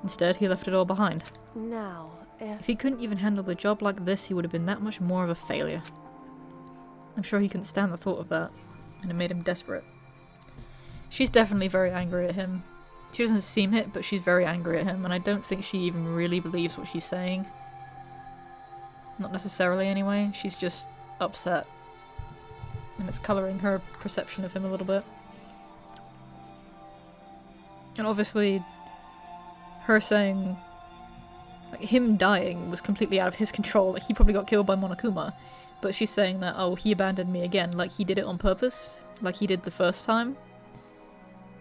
Instead, he left it all behind. Now, If he couldn't even handle the job like this, he would have been that much more of a failure. I'm sure he couldn't stand the thought of that, and it made him desperate. She's definitely very angry at him. She doesn't seem it, but she's very angry at him, and I don't think she even really believes what she's saying. Not necessarily anyway, she's just upset. And it's colouring her perception of him a little bit. And obviously, her saying, like, him dying was completely out of his control. Like, he probably got killed by Monokuma. But she's saying that, oh, he abandoned me again, like he did it on purpose, like he did the first time.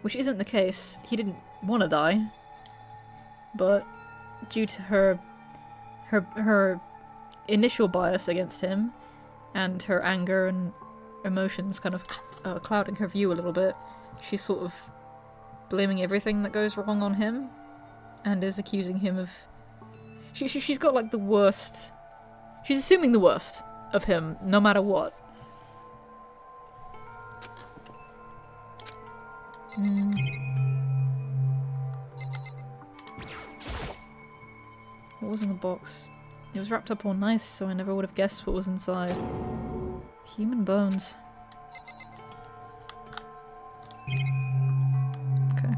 Which isn't the case. He didn't want to die. But due to her initial bias against him, and her anger and emotions kind of clouding her view a little bit, she's sort of blaming everything that goes wrong on him, and is accusing him of... She's got like the worst... She's assuming the worst of him, no matter what. What was in the box? It was wrapped up all nice, so I never would have guessed what was inside. Human bones. Okay.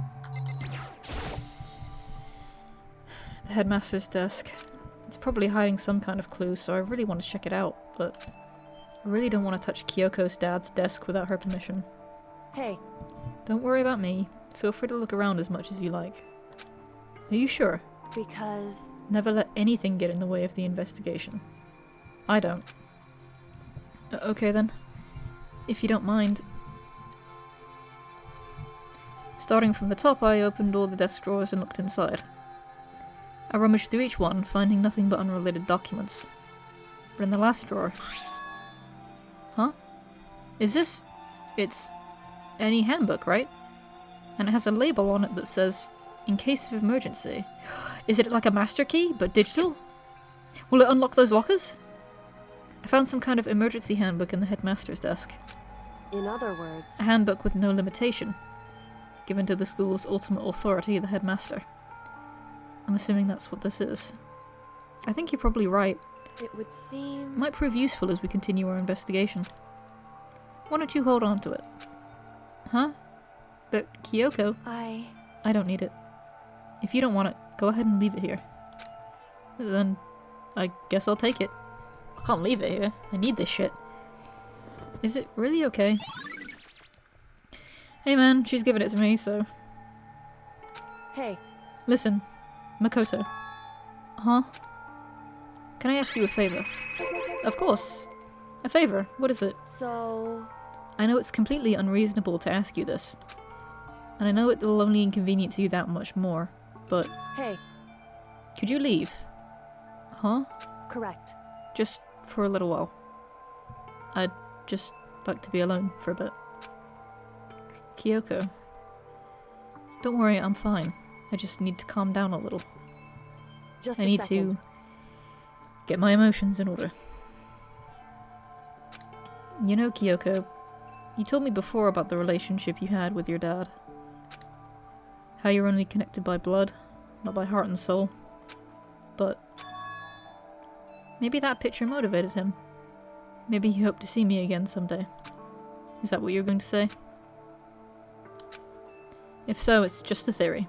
The headmaster's desk. It's probably hiding some kind of clue, so I really want to check it out, but I really don't want to touch Kyoko's dad's desk without her permission. Hey. Don't worry about me. Feel free to look around as much as you like. Are you sure? Because... Never let anything get in the way of the investigation. I don't. Okay then. If you don't mind. Starting from the top, I opened all the desk drawers and looked inside. I rummaged through each one, finding nothing but unrelated documents. But in the last drawer... Huh? Is this... It's... any handbook, right? And it has a label on it that says, in case of emergency. Is it like a master key, but digital? Will it unlock those lockers? I found some kind of emergency handbook in the headmaster's desk. In other words... A handbook with no limitation, given to the school's ultimate authority, the headmaster. I'm assuming that's what this is. I think you're probably right. It would seem... It might prove useful as we continue our investigation. Why don't you hold on to it? Huh? But Kyoko... I don't need it. If you don't want it, go ahead and leave it here. Then, I guess I'll take it. I can't leave it here. I need this shit. Is it really okay? Hey man, she's giving it to me, so... Hey. Listen, Makoto. Huh? Can I ask you a favor? Of course. A favor. What is it? So... I know it's completely unreasonable to ask you this. And I know it will only inconvenience you that much more, but... Hey. Could you leave? Huh? Correct. Just for a little while. I'd just like to be alone for a bit. Kyoko. Don't worry, I'm fine. I just need to calm down a little. Just I a need second. to get my emotions in order. You know, Kyoko, you told me before about the relationship you had with your dad. How you're only connected by blood, not by heart and soul. But maybe that picture motivated him. Maybe he hoped to see me again someday. Is that what you're going to say? If so, it's just a theory.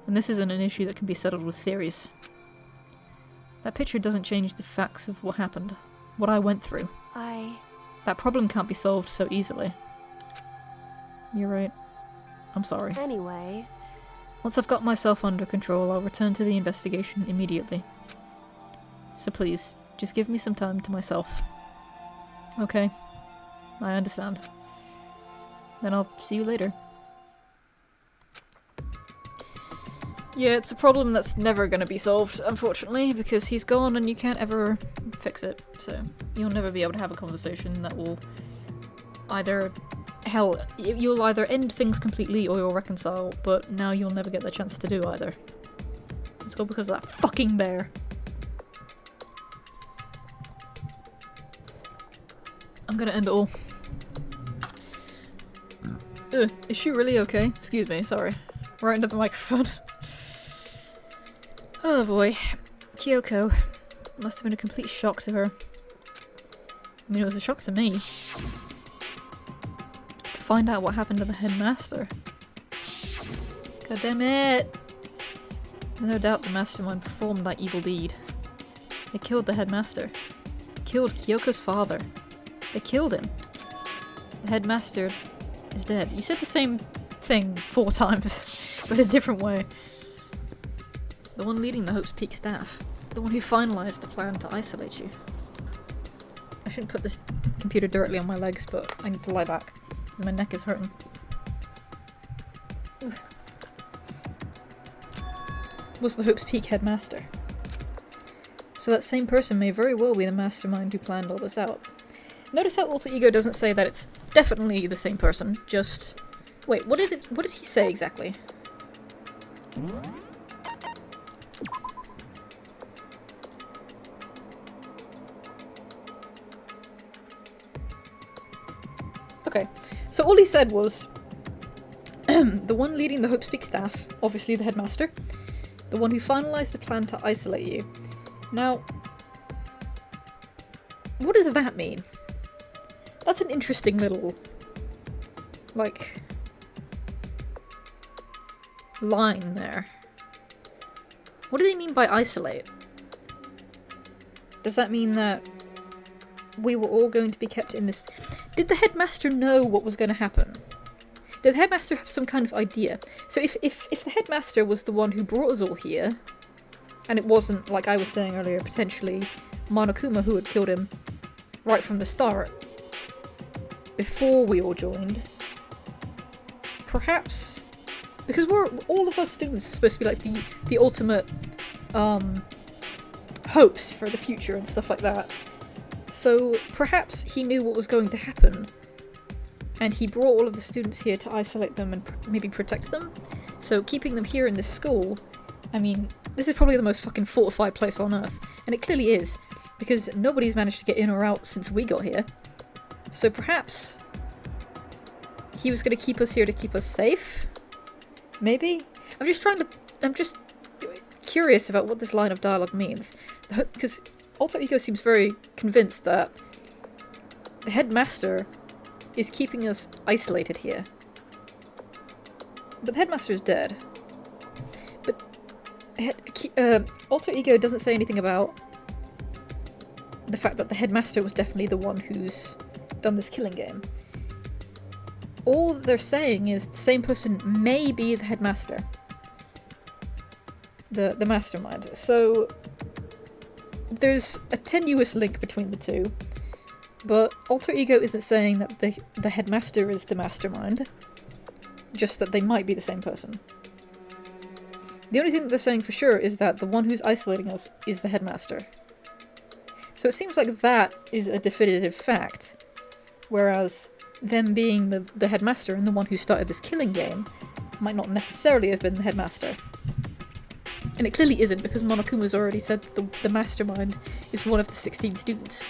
And this isn't an issue that can be settled with theories. That picture doesn't change the facts of what happened, what I went through. That problem can't be solved so easily. You're right. I'm sorry. Anyway... Once I've got myself under control, I'll return to the investigation immediately. So please, just give me some time to myself. Okay. I understand. Then I'll see you later. Yeah, it's a problem that's never gonna be solved, unfortunately, because he's gone and you can't ever fix it. So, you'll never be able to have a conversation that will either... Hell, you'll either end things completely or you'll reconcile, but now you'll never get the chance to do either. It's all because of that fucking bear. I'm gonna end it all. Ugh, is she really okay? Excuse me, sorry. Right into the microphone. Oh boy. Kyoko. Must have been a complete shock to her. I mean, it was a shock to me. To find out what happened to the headmaster. God damn it! No doubt the mastermind performed that evil deed. They killed the headmaster. Killed Kyoko's father. They killed him. The headmaster is dead. You said the same thing 4 times, but a different way. The one leading the Hope's Peak staff. The one who finalized the plan to isolate you. I shouldn't put this computer directly on my legs, but I need to lie back. My neck is hurting. Ugh. Was the Hope's Peak headmaster. So that same person may very well be the mastermind who planned all this out. Notice how Alter Ego doesn't say that it's definitely the same person, just... Wait, what did he say exactly? Okay, so all he said was the one leading the Hope's Peak staff, obviously the headmaster, the one who finalized the plan to isolate you. Now, what does that mean? That's an interesting little, like, line there. What does he mean by isolate? Does that mean that we were all going to be kept in this... Did the headmaster know what was going to happen? Did the headmaster have some kind of idea? So if the headmaster was the one who brought us all here, and it wasn't, like I was saying earlier, potentially Monokuma who had killed him right from the start, before we all joined, perhaps, because all of us students are supposed to be like the ultimate hopes for the future and stuff like that. So perhaps he knew what was going to happen, and he brought all of the students here to isolate them and maybe protect them. So keeping them here in this school, I mean, this is probably the most fucking fortified place on Earth, and it clearly is, because nobody's managed to get in or out since we got here. So perhaps he was going to keep us here to keep us safe? Maybe? I'm just curious about what this line of dialogue means, because Alter Ego seems very convinced that the headmaster is keeping us isolated here. But the headmaster is dead. But Alter Ego doesn't say anything about the fact that the headmaster was definitely the one who's done this killing game. All they're saying is the same person may be the headmaster. The mastermind. So there's a tenuous link between the two, but Alter Ego isn't saying that the headmaster is the mastermind, just that they might be the same person. The only thing that they're saying for sure is that the one who's isolating us is the headmaster. So it seems like that is a definitive fact, whereas them being the headmaster and the one who started this killing game might not necessarily have been the headmaster. And it clearly isn't, because Monokuma's already said that the mastermind is one of the 16 students.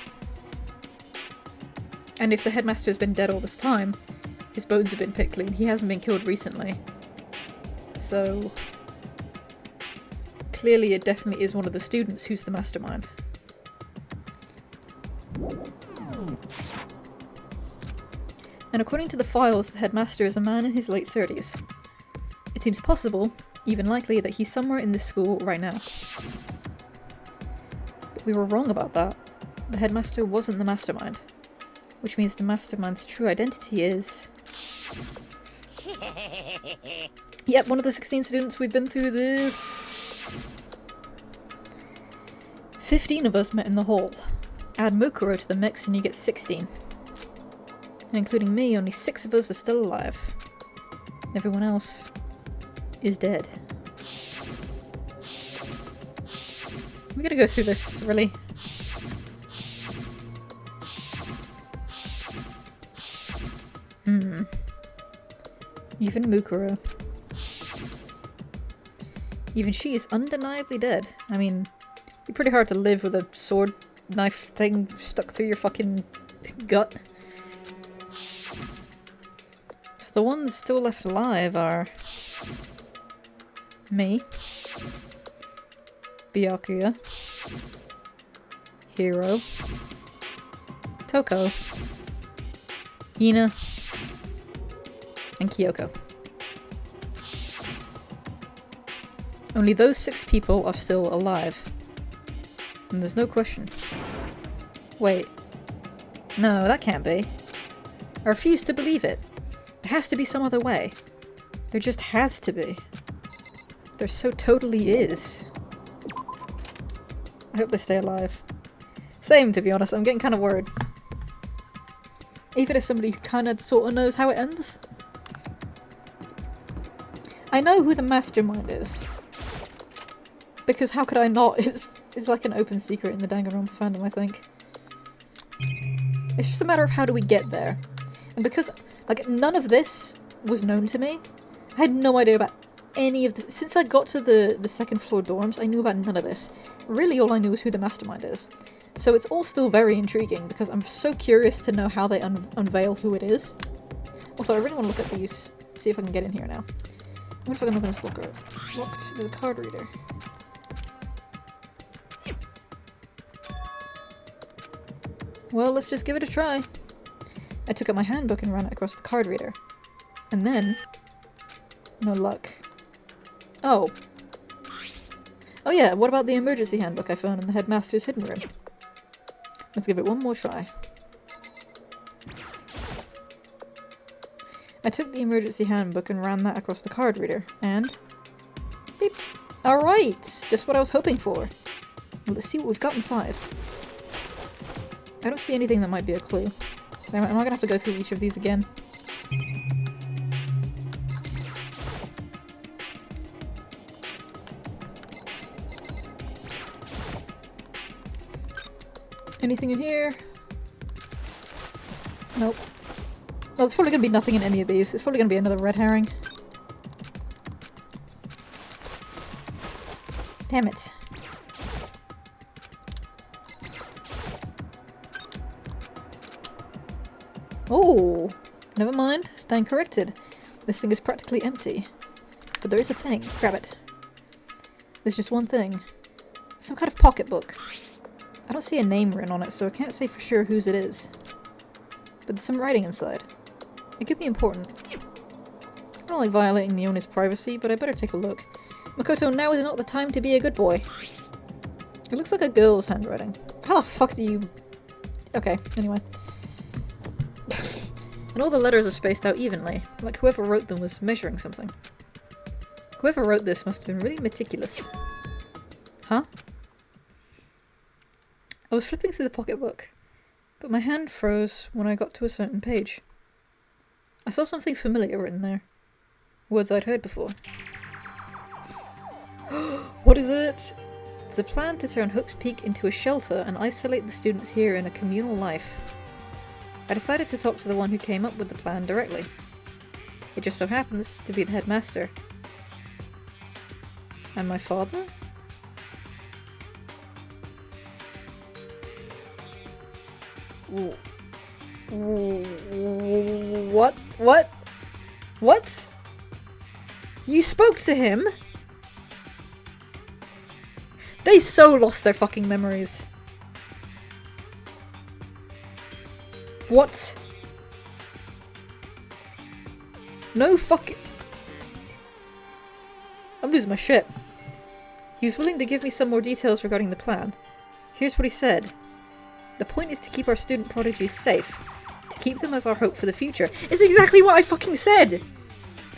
And if the headmaster's been dead all this time, his bones have been picked clean. He hasn't been killed recently. So clearly it definitely is one of the students who's the mastermind. And according to the files, the headmaster is a man in his late 30s. It seems possible, even likely, that he's somewhere in this school right now. But we were wrong about that. The headmaster wasn't the mastermind. Which means the mastermind's true identity is... Yep, one of the 16 students. We've been through this. 15 of us met in the hall. Add Mukuro to the mix and you get 16. And including me, only 6 of us are still alive. Everyone else is dead. We gotta go through this, really. Even Mukuro. Even she is undeniably dead. I mean, it'd be pretty hard to live with a sword knife thing stuck through your fucking gut. So the ones still left alive are... me. Byakuya. Hiro. Toko. Hina. And Kyoko. Only those 6 people are still alive. And there's no question. Wait. No, that can't be. I refuse to believe it. There has to be some other way. There just has to be. There so totally is. I hope they stay alive. Same, to be honest. I'm getting kind of worried. Even as somebody who kind of sort of knows how it ends. I know who the mastermind is. Because how could I not? It's like an open secret in the Danganronpa fandom, I think. It's just a matter of how do we get there. And because, like, none of this was known to me, I had no idea about any of this. Since I got to the second floor dorms, I knew about none of this. Really, all I knew is who the mastermind is. So it's all still very intriguing, because I'm so curious to know how they unveil who it is. Also, I really want to look at these, see if I can get in here now. What if I can open this locker? Locked. There's a card reader. Well, let's just give it a try. I took out my handbook and ran it across the card reader. And then... no luck. Oh. Oh yeah, what about the emergency handbook I found in the headmaster's hidden room? Let's give it one more try. I took the emergency handbook and ran that across the card reader, and... beep! Alright! Just what I was hoping for. Well, let's see what we've got inside. I don't see anything that might be a clue. Am I gonna have to go through each of these again? Anything in here? Nope. Well, there's probably gonna be nothing in any of these. It's probably gonna be another red herring. Damn it. Oh! Never mind. Stand corrected. This thing is practically empty. But there is a thing. Grab it. There's just one thing. Some kind of pocketbook. I don't see a name written on it, so I can't say for sure whose it is. But there's some writing inside. It could be important. I don't like violating the owner's privacy, but I better take a look. Makoto, now is not the time to be a good boy. It looks like a girl's handwriting. How the fuck do you... Okay, anyway. And all the letters are spaced out evenly, like whoever wrote them was measuring something. Whoever wrote this must have been really meticulous. Huh? I was flipping through the pocketbook, but my hand froze when I got to a certain page. I saw something familiar written there. Words I'd heard before. What is it? It's a plan to turn Hook's Peak into a shelter and isolate the students here in a communal life. I decided to talk to the one who came up with the plan directly. It just so happens to be the headmaster. And my father? What? What? What? You spoke to him? They so lost their fucking memories. What? No fucking... I'm losing my shit. He was willing to give me some more details regarding the plan. Here's what he said. The point is to keep our student prodigies safe. To keep them as our hope for the future. It's exactly what I fucking said!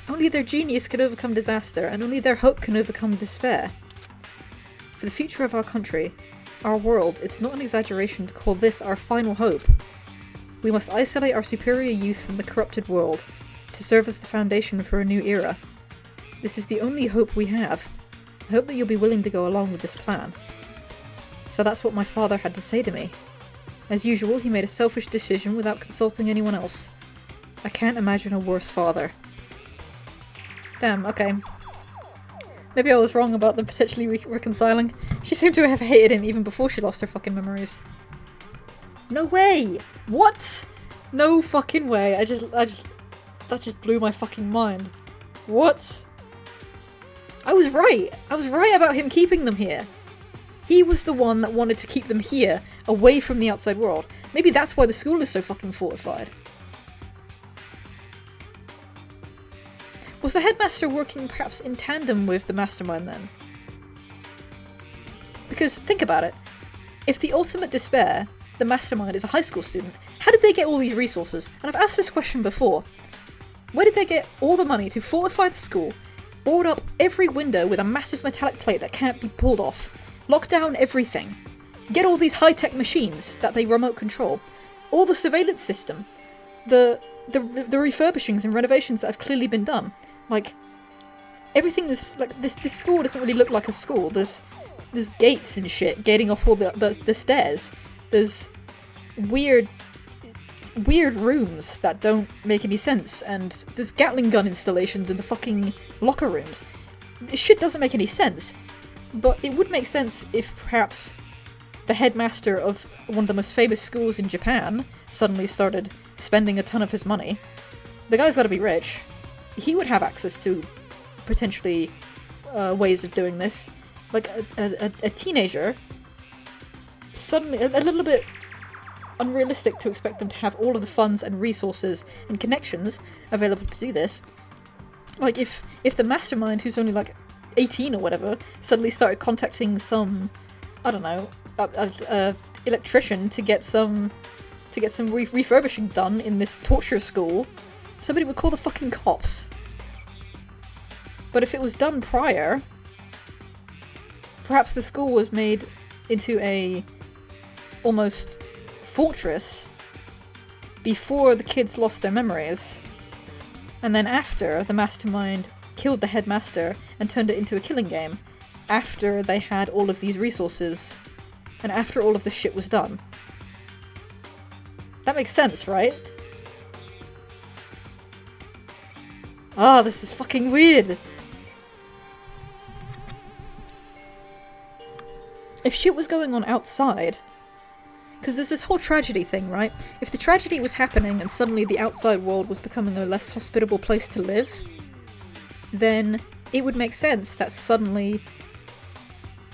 Only their genius can overcome disaster, and only their hope can overcome despair. For the future of our country, our world, it's not an exaggeration to call this our final hope. We must isolate our superior youth from the corrupted world, to serve as the foundation for a new era. This is the only hope we have. I hope that you'll be willing to go along with this plan. So that's what my father had to say to me. As usual, he made a selfish decision without consulting anyone else. I can't imagine a worse father. Damn, okay. Maybe I was wrong about them potentially reconciling. She seemed to have hated him even before she lost her fucking memories. No way! What? No fucking way. that just blew my fucking mind. What? I was right! I was right about him keeping them here. He was the one that wanted to keep them here, away from the outside world. Maybe that's why the school is so fucking fortified. Was the headmaster working perhaps in tandem with the mastermind then? Because, think about it. If the ultimate despair, the mastermind, is a high school student, how did they get all these resources? And I've asked this question before. Where did they get all the money to fortify the school, board up every window with a massive metallic plate that can't be pulled off, lock down everything, get all these high-tech machines that they remote control, all the surveillance system, the refurbishings and renovations that have clearly been done? Like, everything is like this school doesn't really look like a school. There's gates and shit gating off all the stairs. There's weird rooms that don't make any sense, and there's Gatling gun installations in the fucking locker rooms. This shit doesn't make any sense. But it would make sense if perhaps the headmaster of one of the most famous schools in Japan suddenly started spending a ton of his money. The guy's gotta be rich. He would have access to potentially ways of doing this. Like a teenager, suddenly a little bit unrealistic to expect them to have all of the funds and resources and connections available to do this. Like if the mastermind, who's only like 18 or whatever, suddenly started contacting some, I don't know, electrician to get some refurbishing done in this torture school, somebody would call the fucking cops. But if it was done prior, perhaps the school was made into a almost fortress before the kids lost their memories, and then after the mastermind killed the headmaster and turned it into a killing game, after they had all of these resources and after all of this shit was done. That makes sense, right? Ah, this is fucking weird. If shit was going on outside, because there's this whole tragedy thing, right? If the tragedy was happening and suddenly the outside world was becoming a less hospitable place to live, then it would make sense that suddenly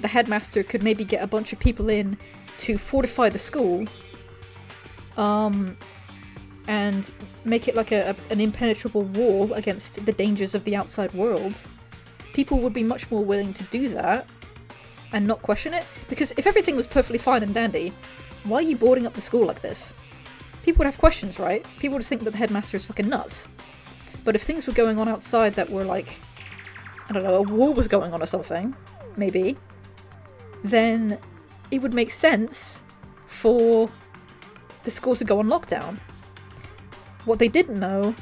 the headmaster could maybe get a bunch of people in to fortify the school, and make it like an impenetrable wall against the dangers of the outside world. People would be much more willing to do that and not question it, because if everything was perfectly fine and dandy, why are you boarding up the school like this? People would have questions, right? People would think that the headmaster is fucking nuts. But if things were going on outside that were like, I don't know, a war was going on or something, maybe, then it would make sense for the school to go on lockdown. What they didn't know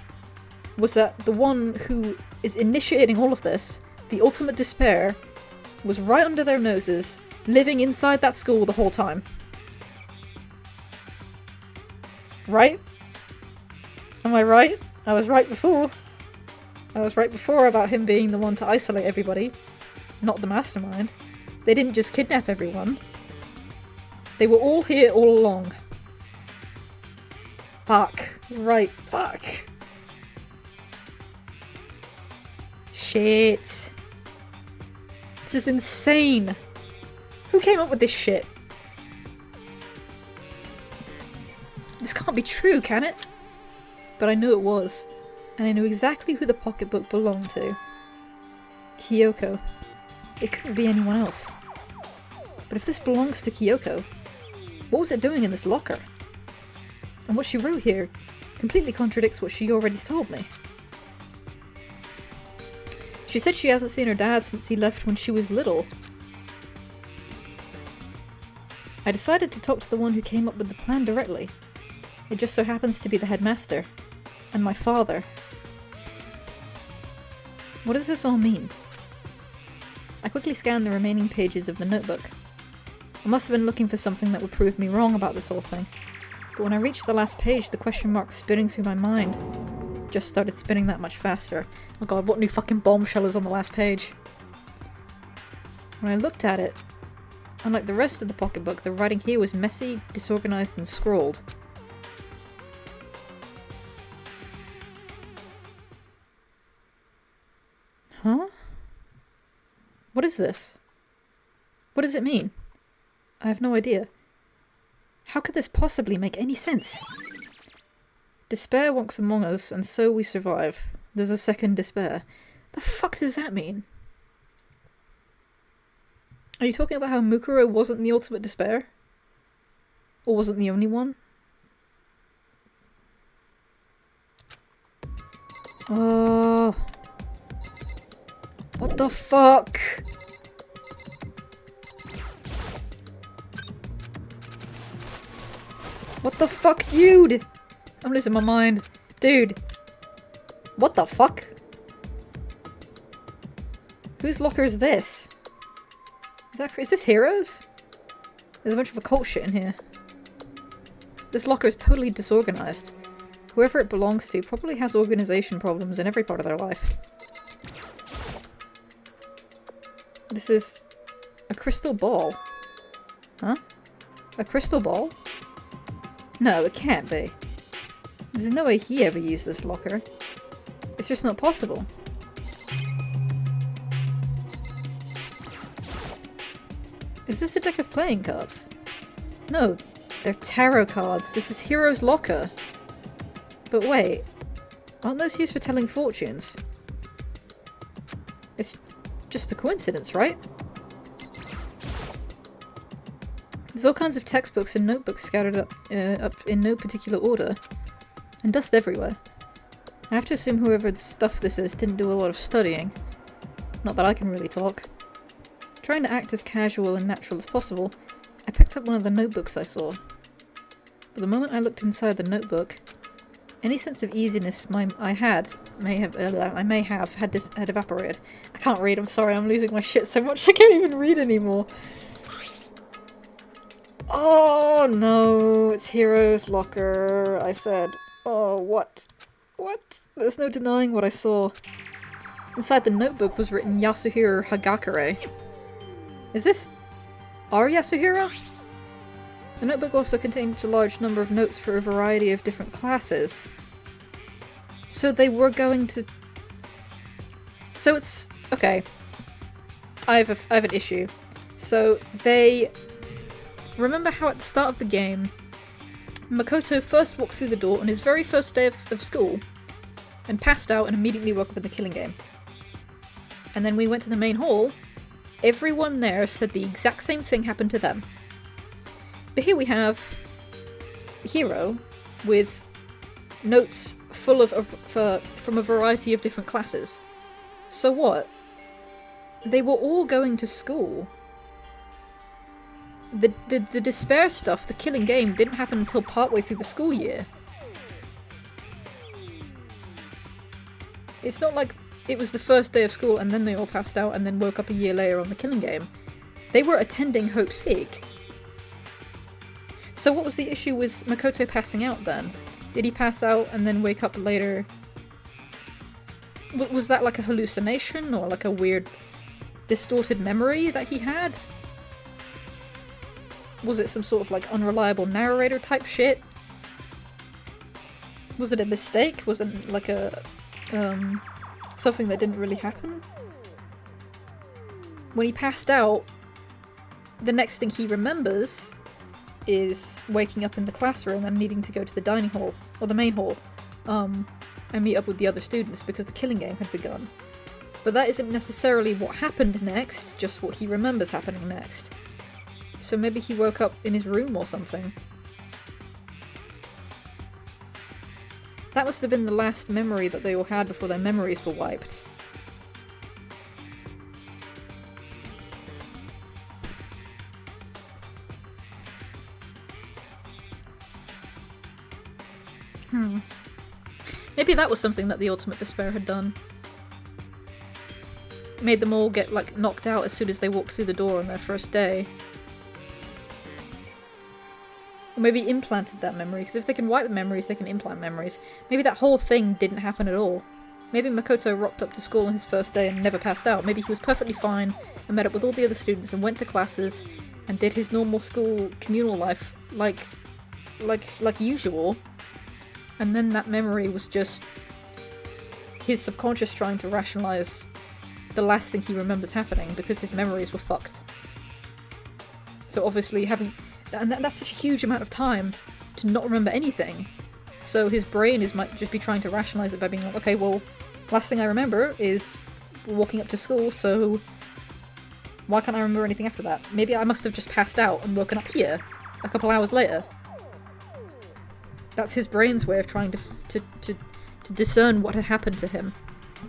was that the one who is initiating all of this, the ultimate despair, was right under their noses, living inside that school the whole time. Right? Am I right? I was right before. I was right before about him being the one to isolate everybody, not the mastermind. They didn't just kidnap everyone. They were all here all along. Fuck. Right, fuck. Shit. This is insane. Who came up with this shit? This can't be true, can it? But I knew it was. And I knew exactly who the pocketbook belonged to. Kyoko. It couldn't be anyone else. But if this belongs to Kyoko, what was it doing in this locker? And what she wrote here completely contradicts what she already told me. She said she hasn't seen her dad since he left when she was little. I decided to talk to the one who came up with the plan directly. It just so happens to be the headmaster. And my father. What does this all mean? I quickly scanned the remaining pages of the notebook. I must have been looking for something that would prove me wrong about this whole thing. But when I reached the last page, the question mark spinning through my mind just started spinning that much faster. Oh god, what new fucking bombshell is on the last page? When I looked at it, unlike the rest of the pocketbook, the writing here was messy, disorganized, and scrawled. Huh? What is this? What does it mean? I have no idea. How could this possibly make any sense? Despair walks among us, and so we survive. There's a second despair. The fuck does that mean? Are you talking about how Mukuro wasn't the ultimate despair? Or wasn't the only one? Oh. What the fuck? What the fuck, dude? I'm losing my mind. Dude. What the fuck? Whose locker is this? Is this Heroes? There's a bunch of occult shit in here. This locker is totally disorganized. Whoever it belongs to probably has organization problems in every part of their life. This is a crystal ball. Huh? A crystal ball? No, it can't be. There's no way he ever used this locker. It's just not possible. Is this a deck of playing cards? No, they're tarot cards. This is Hero's locker. But wait, aren't those used for telling fortunes? It's just a coincidence, right? There's all kinds of textbooks and notebooks scattered up in no particular order. And dust everywhere. I have to assume whoever's stuff this is didn't do a lot of studying. Not that I can really talk. Trying to act as casual and natural as possible, I picked up one of the notebooks I saw. But the moment I looked inside the notebook, any sense of easiness I may have had evaporated. I can't read, I'm sorry, I'm losing my shit so much I can't even read anymore. Oh no, it's Hero's locker, I said. Oh, what? What? There's no denying what I saw. Inside the notebook was written Yasuhiro Hagakure. Is this our Yasuhiro? The notebook also contained a large number of notes for a variety of different classes. So they were going to... So it's... Okay. I have an issue. So they... Remember how at the start of the game, Makoto first walked through the door on his very first day of school and passed out and immediately woke up in the killing game. And then we went to the main hall. Everyone there said the exact same thing happened to them. But here we have Hero with notes full from a variety of different classes. So what? They were all going to school. The despair stuff, the killing game, didn't happen until partway through the school year. It's not like it was the first day of school and then they all passed out and then woke up a year later on the killing game. They were attending Hope's Peak. So what was the issue with Makoto passing out then? Did he pass out and then wake up later? Was that like a hallucination or like a weird distorted memory that he had? Was it some sort of like unreliable narrator type shit? Was it a mistake? Was it like a something that didn't really happen? When he passed out, the next thing he remembers is waking up in the classroom and needing to go to the dining hall, or the main hall, and meet up with the other students because the killing game had begun. But that isn't necessarily what happened next, just what he remembers happening next. So maybe he woke up in his room or something. That must have been the last memory that they all had before their memories were wiped. Maybe that was something that the Ultimate Despair had done. Made them all get, like, knocked out as soon as they walked through the door on their first day. Or maybe implanted that memory, because if they can wipe the memories, they can implant memories. Maybe that whole thing didn't happen at all. Maybe Makoto rocked up to school on his first day and never passed out. Maybe he was perfectly fine and met up with all the other students and went to classes and did his normal school communal life like usual. And then that memory was just his subconscious trying to rationalize the last thing he remembers happening because his memories were fucked. So obviously that's such a huge amount of time to not remember anything. So his brain might just be trying to rationalize it by being like, okay, well, last thing I remember is walking up to school, so why can't I remember anything after that? Maybe I must have just passed out and woken up here a couple hours later. That's his brain's way of trying to discern what had happened to him.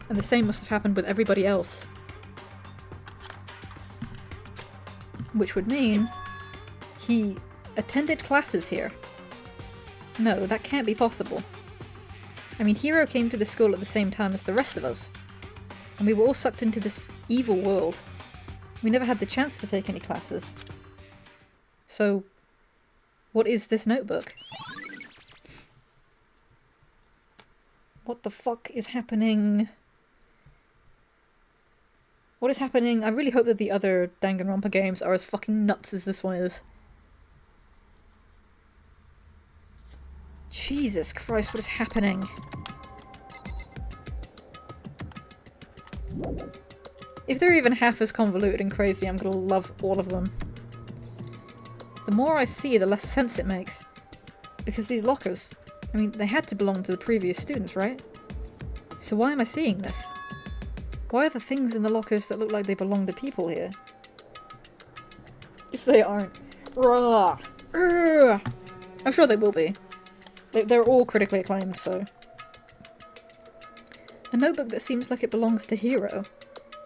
And the same must have happened with everybody else. Which would mean he attended classes here. No, that can't be possible. I mean, Hero came to the school at the same time as the rest of us. And we were all sucked into this evil world. We never had the chance to take any classes. So, what is this notebook? What the fuck is happening? What is happening? I really hope that the other Danganronpa games are as fucking nuts as this one is. Jesus Christ, what is happening? If they're even half as convoluted and crazy, I'm gonna love all of them. The more I see, the less sense it makes. Because these lockers, I mean, they had to belong to the previous students, right? So why am I seeing this? Why are the things in the lockers that look like they belong to people here? If they aren't. I'm sure they will be. They're all critically acclaimed, so. A notebook that seems like it belongs to Hiro.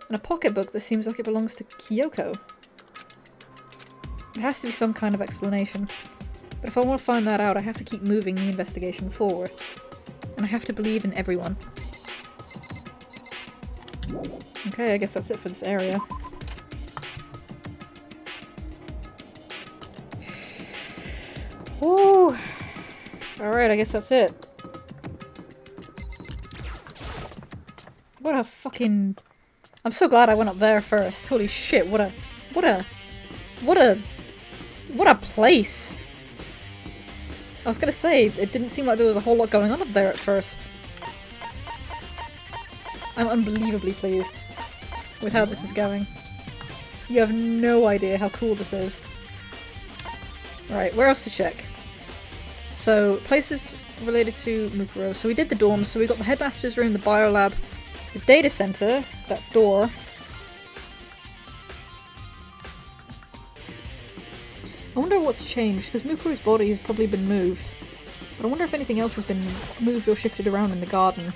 And a pocketbook that seems like it belongs to Kyoko. There has to be some kind of explanation. But if I want to find that out, I have to keep moving the investigation forward. And I have to believe in everyone. Okay, I guess that's it for this area. Ooh. Alright, I guess that's it. What a fucking... I'm so glad I went up there first. Holy shit, what a place! I was gonna say, it didn't seem like there was a whole lot going on up there at first. I'm unbelievably pleased with how this is going. You have no idea how cool this is. Right, where else to check? So, places related to Mukuro. So we did the dorms, so we got the headmaster's room, the biolab, the data center, that door. I wonder what's changed, because Mukuro's body has probably been moved. But I wonder if anything else has been moved or shifted around in the garden.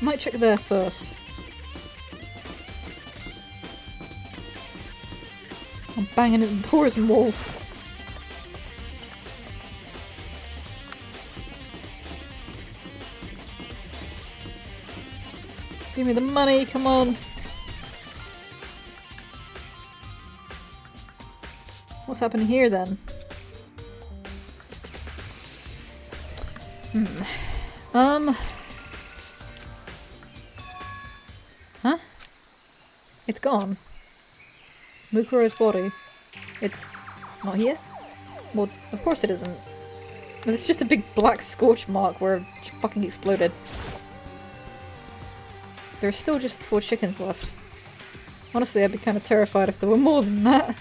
I might check there first. I'm banging at doors and walls. Give me the money, come on. What's happening here then? Huh? It's gone. Mukuro's body. It's not here? Well, of course it isn't. It's just a big black scorch mark where it fucking exploded. There's still just 4 chickens left. Honestly, I'd be kind of terrified if there were more than that.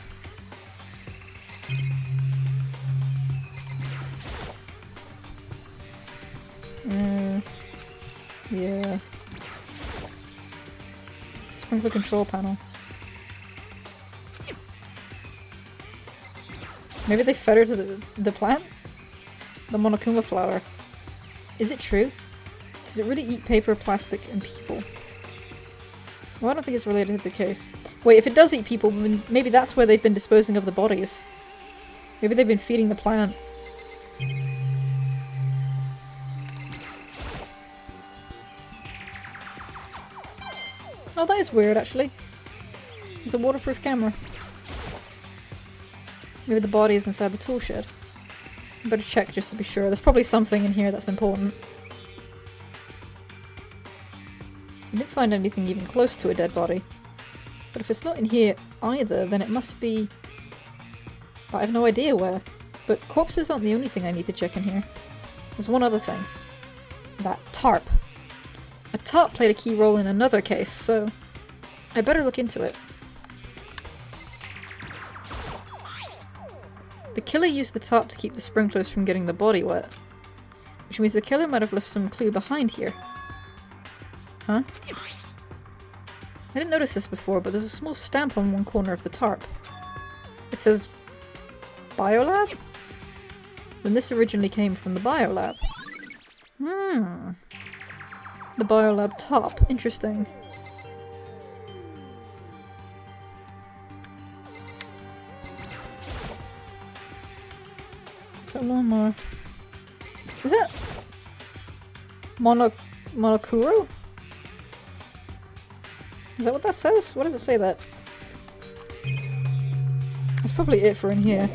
Yeah. Sprinkler control panel. Maybe they fed her to the plant? The Monokuma flower. Is it true? Does it really eat paper, plastic, and people? Well, I don't think it's related to the case. Wait, if it does eat people, then maybe that's where they've been disposing of the bodies. Maybe they've been feeding the plant. Oh, that is weird, actually. It's a waterproof camera. Maybe the body is inside the tool shed. I better check just to be sure. There's probably something in here that's important. I didn't find anything even close to a dead body. But if it's not in here either, then it must be... I have no idea where. But corpses aren't the only thing I need to check in here. There's one other thing. That tarp. A tarp played a key role in another case, so I better look into it. The killer used the tarp to keep the sprinklers from getting the body wet. Which means the killer might have left some clue behind here. Huh? I didn't notice this before, but there's a small stamp on one corner of the tarp. It says... Biolab? Then this originally came from the biolab. The biolab top. Interesting. Is that one more? Is that Monokuro? Is that what that says? What does it say that? That's probably it for in here.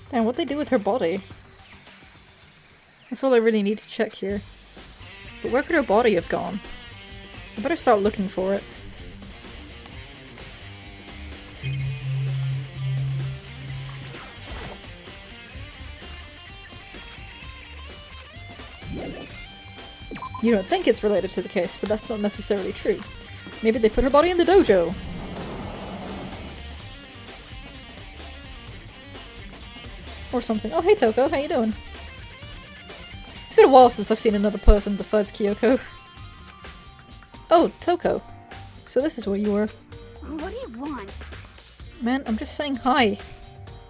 Damn, what'd they do with her body? That's all I really need to check here. But where could her body have gone? I better start looking for it. You don't think it's related to the case, but that's not necessarily true. Maybe they put her body in the dojo. Or something. Oh, hey Toko, how you doing? It's been a while since I've seen another person besides Kyoko. Oh, Toko. So this is where you were. What do you want? Man, I'm just saying hi.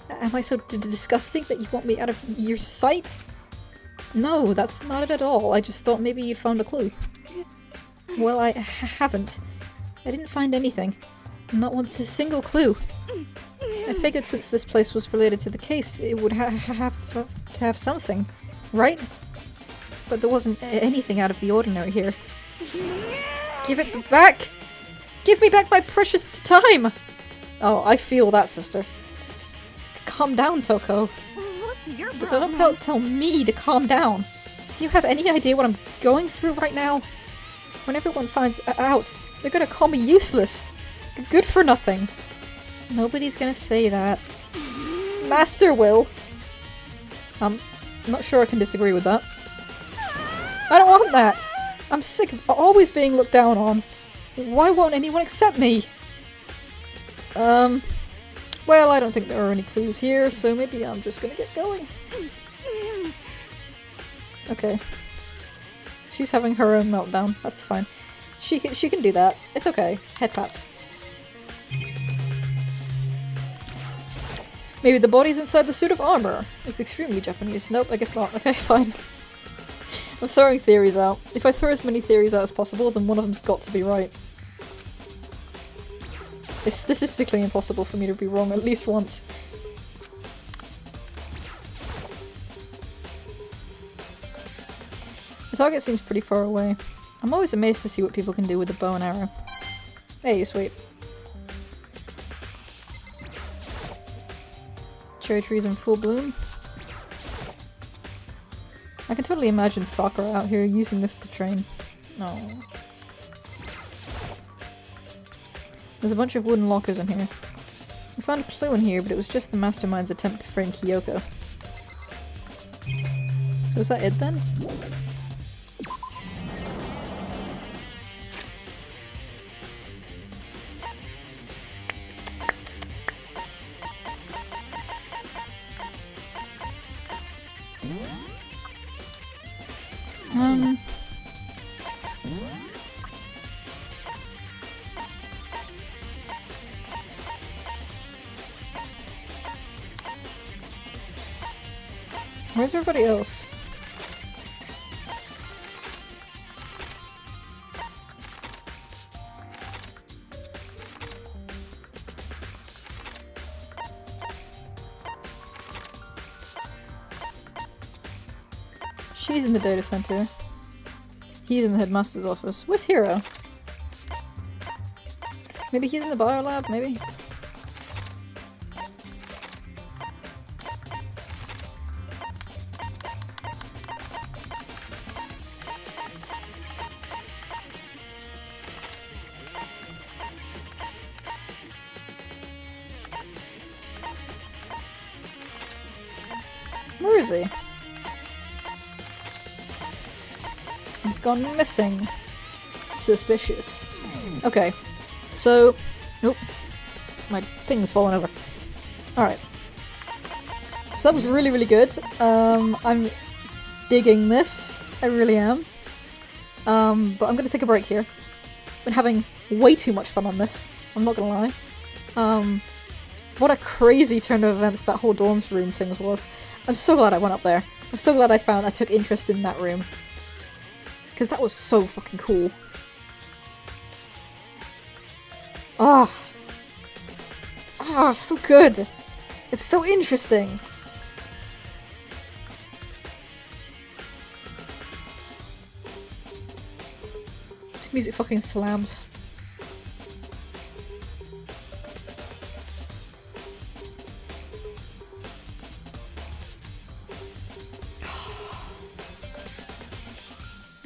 Am I so disgusting that you want me out of your sight? No, that's not it at all. I just thought maybe you'd found a clue. Well, I haven't. I didn't find anything. Not once a single clue. I figured since this place was related to the case, it would have to have something, right? But there wasn't anything out of the ordinary here. Give it back! Give me back my precious time! Oh, I feel that, sister. Calm down, Toko. What's your problem? Don't tell me to calm down. Do you have any idea what I'm going through right now? When everyone finds out, they're gonna call me useless. Good for nothing. Nobody's gonna say that. Master will. I'm not sure I can disagree with that. I don't want that! I'm sick of always being looked down on. Why won't anyone accept me? Well, I don't think there are any clues here, so maybe I'm just gonna get going. Okay. She's having her own meltdown. That's fine. She can do that. It's okay. Head pats. Maybe the body's inside the suit of armor. It's extremely Japanese. Nope, I guess not. Okay, fine. I'm throwing theories out. If I throw as many theories out as possible, then one of them's got to be right. It's statistically impossible for me to be wrong at least once. The target seems pretty far away. I'm always amazed to see what people can do with a bow and arrow. Hey, sweet. Cherry trees in full bloom. I can totally imagine Sakura out here using this to train. No. There's a bunch of wooden lockers in here. We found a clue in here, but it was just the mastermind's attempt to frame Kyoko. So is that it then? Where's everybody else? She's in the data center. He's in the headmaster's office. Where's Hiro? Maybe he's in the biolab, maybe? Where is he? He's gone missing. Suspicious. Okay, so... Nope. My thing's fallen over. Alright. So that was really, really good. I'm digging this. I really am. But I'm gonna take a break here. Been having way too much fun on this. I'm not gonna lie. What a crazy turn of events that whole dorms room thing was. I'm so glad I went up there. I'm so glad I took interest in that room. Because that was so fucking cool. Ah. Ah, so good. It's so interesting. This music fucking slams.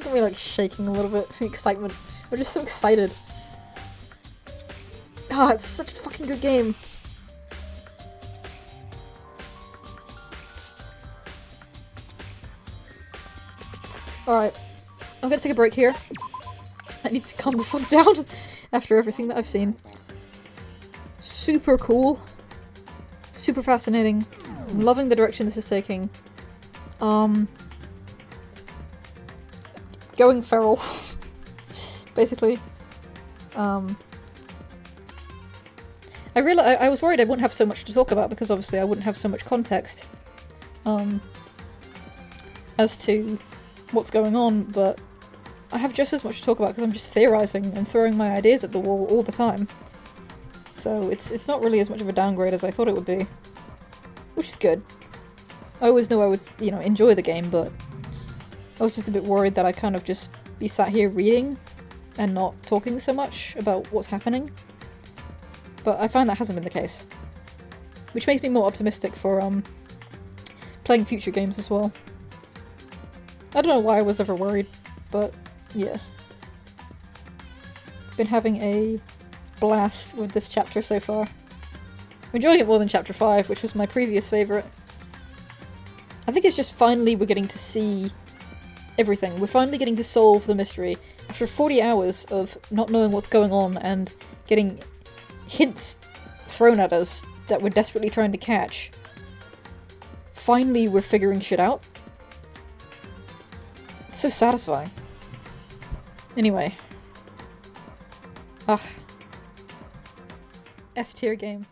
I'm like shaking a little bit in excitement. I'm just so excited. Ah, it's such a fucking good game. Alright, I'm gonna take a break here. I need to calm the fuck down after everything that I've seen. Super cool. Super fascinating. I'm loving the direction this is taking. Going feral. Basically. I was worried I wouldn't have so much to talk about because obviously I wouldn't have so much context as to what's going on, but I have just as much to talk about because I'm just theorizing and throwing my ideas at the wall all the time. So it's not really as much of a downgrade as I thought it would be. Which is good. I always knew I would, you know, enjoy the game, but I was just a bit worried that I'd kind of just be sat here reading and not talking so much about what's happening. But I find that hasn't been the case. Which makes me more optimistic for playing future games as well. I don't know why I was ever worried, but yeah. Been having a blast with this chapter so far. I'm enjoying it more than chapter 5, which was my previous favourite. I think it's just finally we're getting to see everything. We're finally getting to solve the mystery. After 40 hours of not knowing what's going on and getting hints thrown at us that we're desperately trying to catch, finally we're figuring shit out. It's so satisfying. Anyway. Ah. S-tier game.